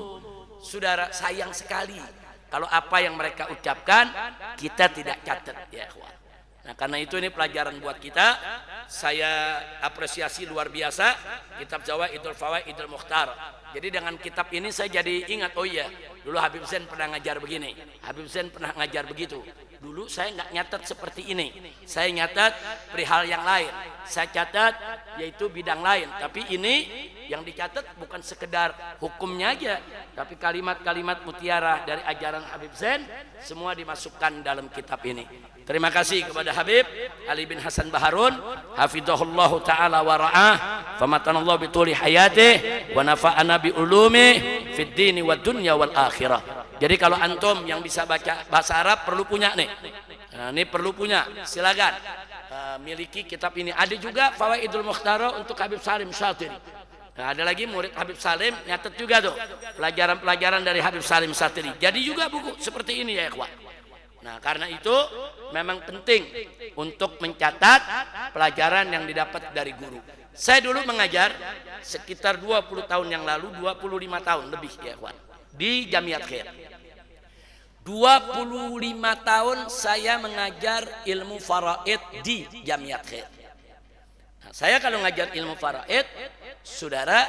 Speaker 1: Saudara, sayang sekali kalau apa yang mereka ucapkan kita tidak catat, ya ikhwan. Nah, karena itu ini pelajaran buat kita. Saya apresiasi luar biasa kitab Zawaidul Fawaidil Mukhtar. Jadi dengan kitab ini saya jadi ingat, oh iya, dulu Habib Zain pernah ngajar begini, Habib Zain pernah ngajar begitu. Dulu saya nggak nyatat seperti ini, saya nyatat perihal yang lain, saya catat yaitu bidang lain. Tapi ini yang dicatat bukan sekedar hukumnya aja, tapi kalimat-kalimat mutiara dari ajaran Habib Zain semua dimasukkan dalam kitab ini. Terima kasih kepada Habib Ali bin Hasan Baharun, hafizahullahu taala wa ra'ah, famatanallahu bituli hayatih wa nafa'ana bi ulumi fid dini wad dunya wal akhirah. Jadi kalau antum yang bisa baca bahasa Arab perlu punya nih. Nah, ini perlu punya, silakan miliki kitab ini. Ada juga Fawaidul Mukhtar untuk Habib Salim Syatiri. Nah, ada lagi murid Habib Salim nyatet juga tuh pelajaran-pelajaran dari Habib Salim Syatiri. Jadi juga buku seperti ini, ya ikhwan. Nah, karena itu memang penting untuk mencatat pelajaran yang didapat dari guru. Saya dulu mengajar sekitar 20 tahun yang lalu, 25 tahun lebih ya kawan, di Jamiat Khair. 25 tahun saya mengajar ilmu faraid di Jamiat Khair. Nah, saya kalau ngajar ilmu faraid, saudara,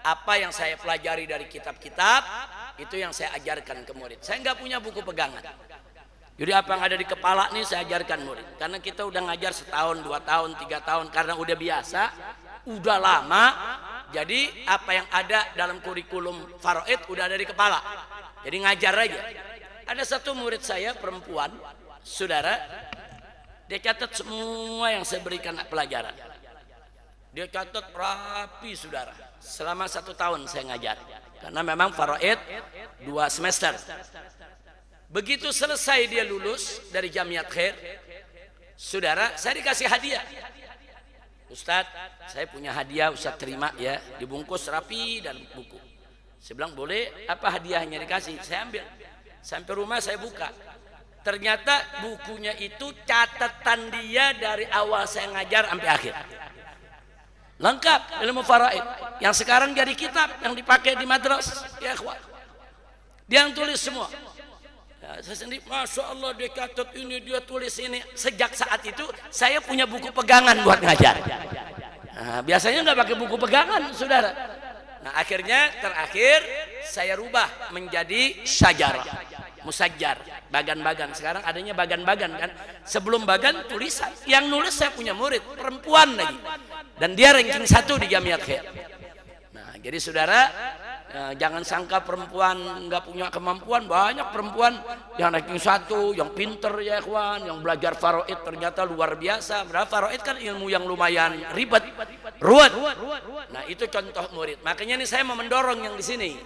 Speaker 1: apa yang saya pelajari dari kitab-kitab itu yang saya ajarkan ke murid. Saya nggak punya buku pegangan. Jadi apa yang ada di kepala nih saya ajarkan murid. Karena kita udah ngajar setahun, 2 tahun, 3 tahun, karena udah biasa, udah lama. Jadi apa yang ada dalam kurikulum faraid udah ada di kepala. Jadi ngajar aja. Ada satu murid saya perempuan, saudara, dia catat semua yang saya berikan pelajaran. Dia catat rapi, saudara. Selama 1 tahun saya ngajar. Karena memang faraid 2 semester. Begitu selesai dia lulus dari Jamiat Khair, saudara, saya dikasih hadiah. Ustadz, saya punya hadiah, Ustadz terima ya, dibungkus rapi dan buku. Saya bilang boleh, apa hadiahnya dikasih? Saya ambil. Sampai rumah saya buka. Ternyata bukunya itu catatan dia dari awal saya ngajar sampai akhir. Lengkap ilmu faraid. Yang sekarang jadi kitab yang dipakai di madrasah. Ya ikhwan. Dia yang tulis semua. Ya, saya sendiri, Masya Allah dia catat ini, dia tulis ini. Sejak saat itu saya punya buku pegangan buat ngajar. Nah, biasanya nggak pakai buku pegangan, saudara. Nah, akhirnya terakhir saya rubah menjadi syajarah, musajjar, bagan-bagan. Sekarang adanya bagan-bagan kan. Sebelum bagan tulisan. Yang nulis saya punya murid perempuan lagi. Dan dia ranking 1 di Jamiat Khair. Nah, jadi saudara, jangan sangka perempuan nggak punya kemampuan. Banyak perempuan yang ranking 1, yang pinter ya ikhwan, yang belajar faraid ternyata luar biasa. Padahal faraid kan ilmu yang lumayan ribet, ruwet. Nah, itu contoh murid. Makanya nih saya mau mendorong yang di sini.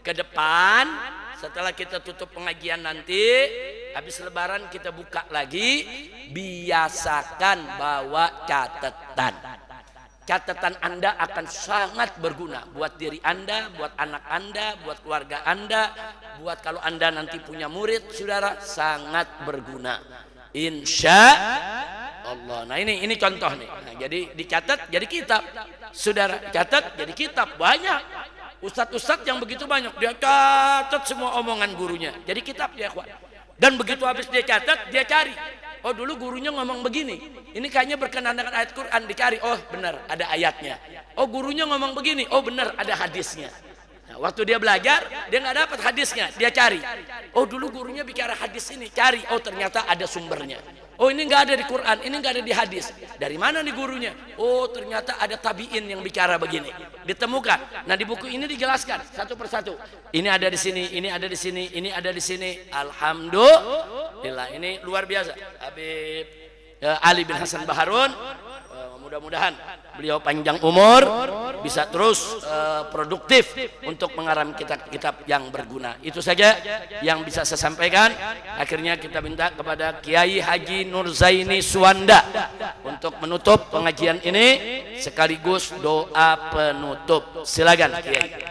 Speaker 1: Ke depan setelah kita tutup pengajian nanti, habis lebaran kita buka lagi, biasakan bawa catatan. Catatan Anda akan sangat berguna buat diri Anda, buat anak Anda, buat keluarga Anda, buat kalau Anda nanti punya murid, saudara, sangat berguna. Insya Allah. Nah ini contoh nih. Nah, jadi dicatat jadi kitab, saudara, catat jadi kitab. Banyak ustadz-ustadz yang begitu banyak, dia catat semua omongan gurunya. Jadi kitab ya, kawan. Dan begitu habis dia catat, dia cari. Oh dulu gurunya ngomong begini, ini kayaknya berkenaan dengan ayat Quran, dicari, oh benar ada ayatnya. Oh gurunya ngomong begini, oh benar ada hadisnya. Nah, waktu dia belajar, dia nggak dapat hadisnya, dia cari. Oh dulu gurunya bicara hadis ini, cari, oh ternyata ada sumbernya. Oh ini nggak ada di Quran, ini nggak ada di hadis. Dari mana nih gurunya? Oh ternyata ada tabiin yang bicara begini. Ditemukan. Nah di buku ini dijelaskan satu persatu. Ini ada di sini, ini ada di sini, ini ada di sini. Alhamdulillah, ini luar biasa. Habib Ali bin Hasan Baharun, mudah-mudahan beliau panjang umur, bisa terus produktif untuk mengarang kitab-kitab yang berguna. Itu saja yang bisa saya sampaikan. Akhirnya kita minta kepada Kiai Haji Nurzaini Suwanda untuk menutup pengajian ini sekaligus doa penutup. Silakan Kiai.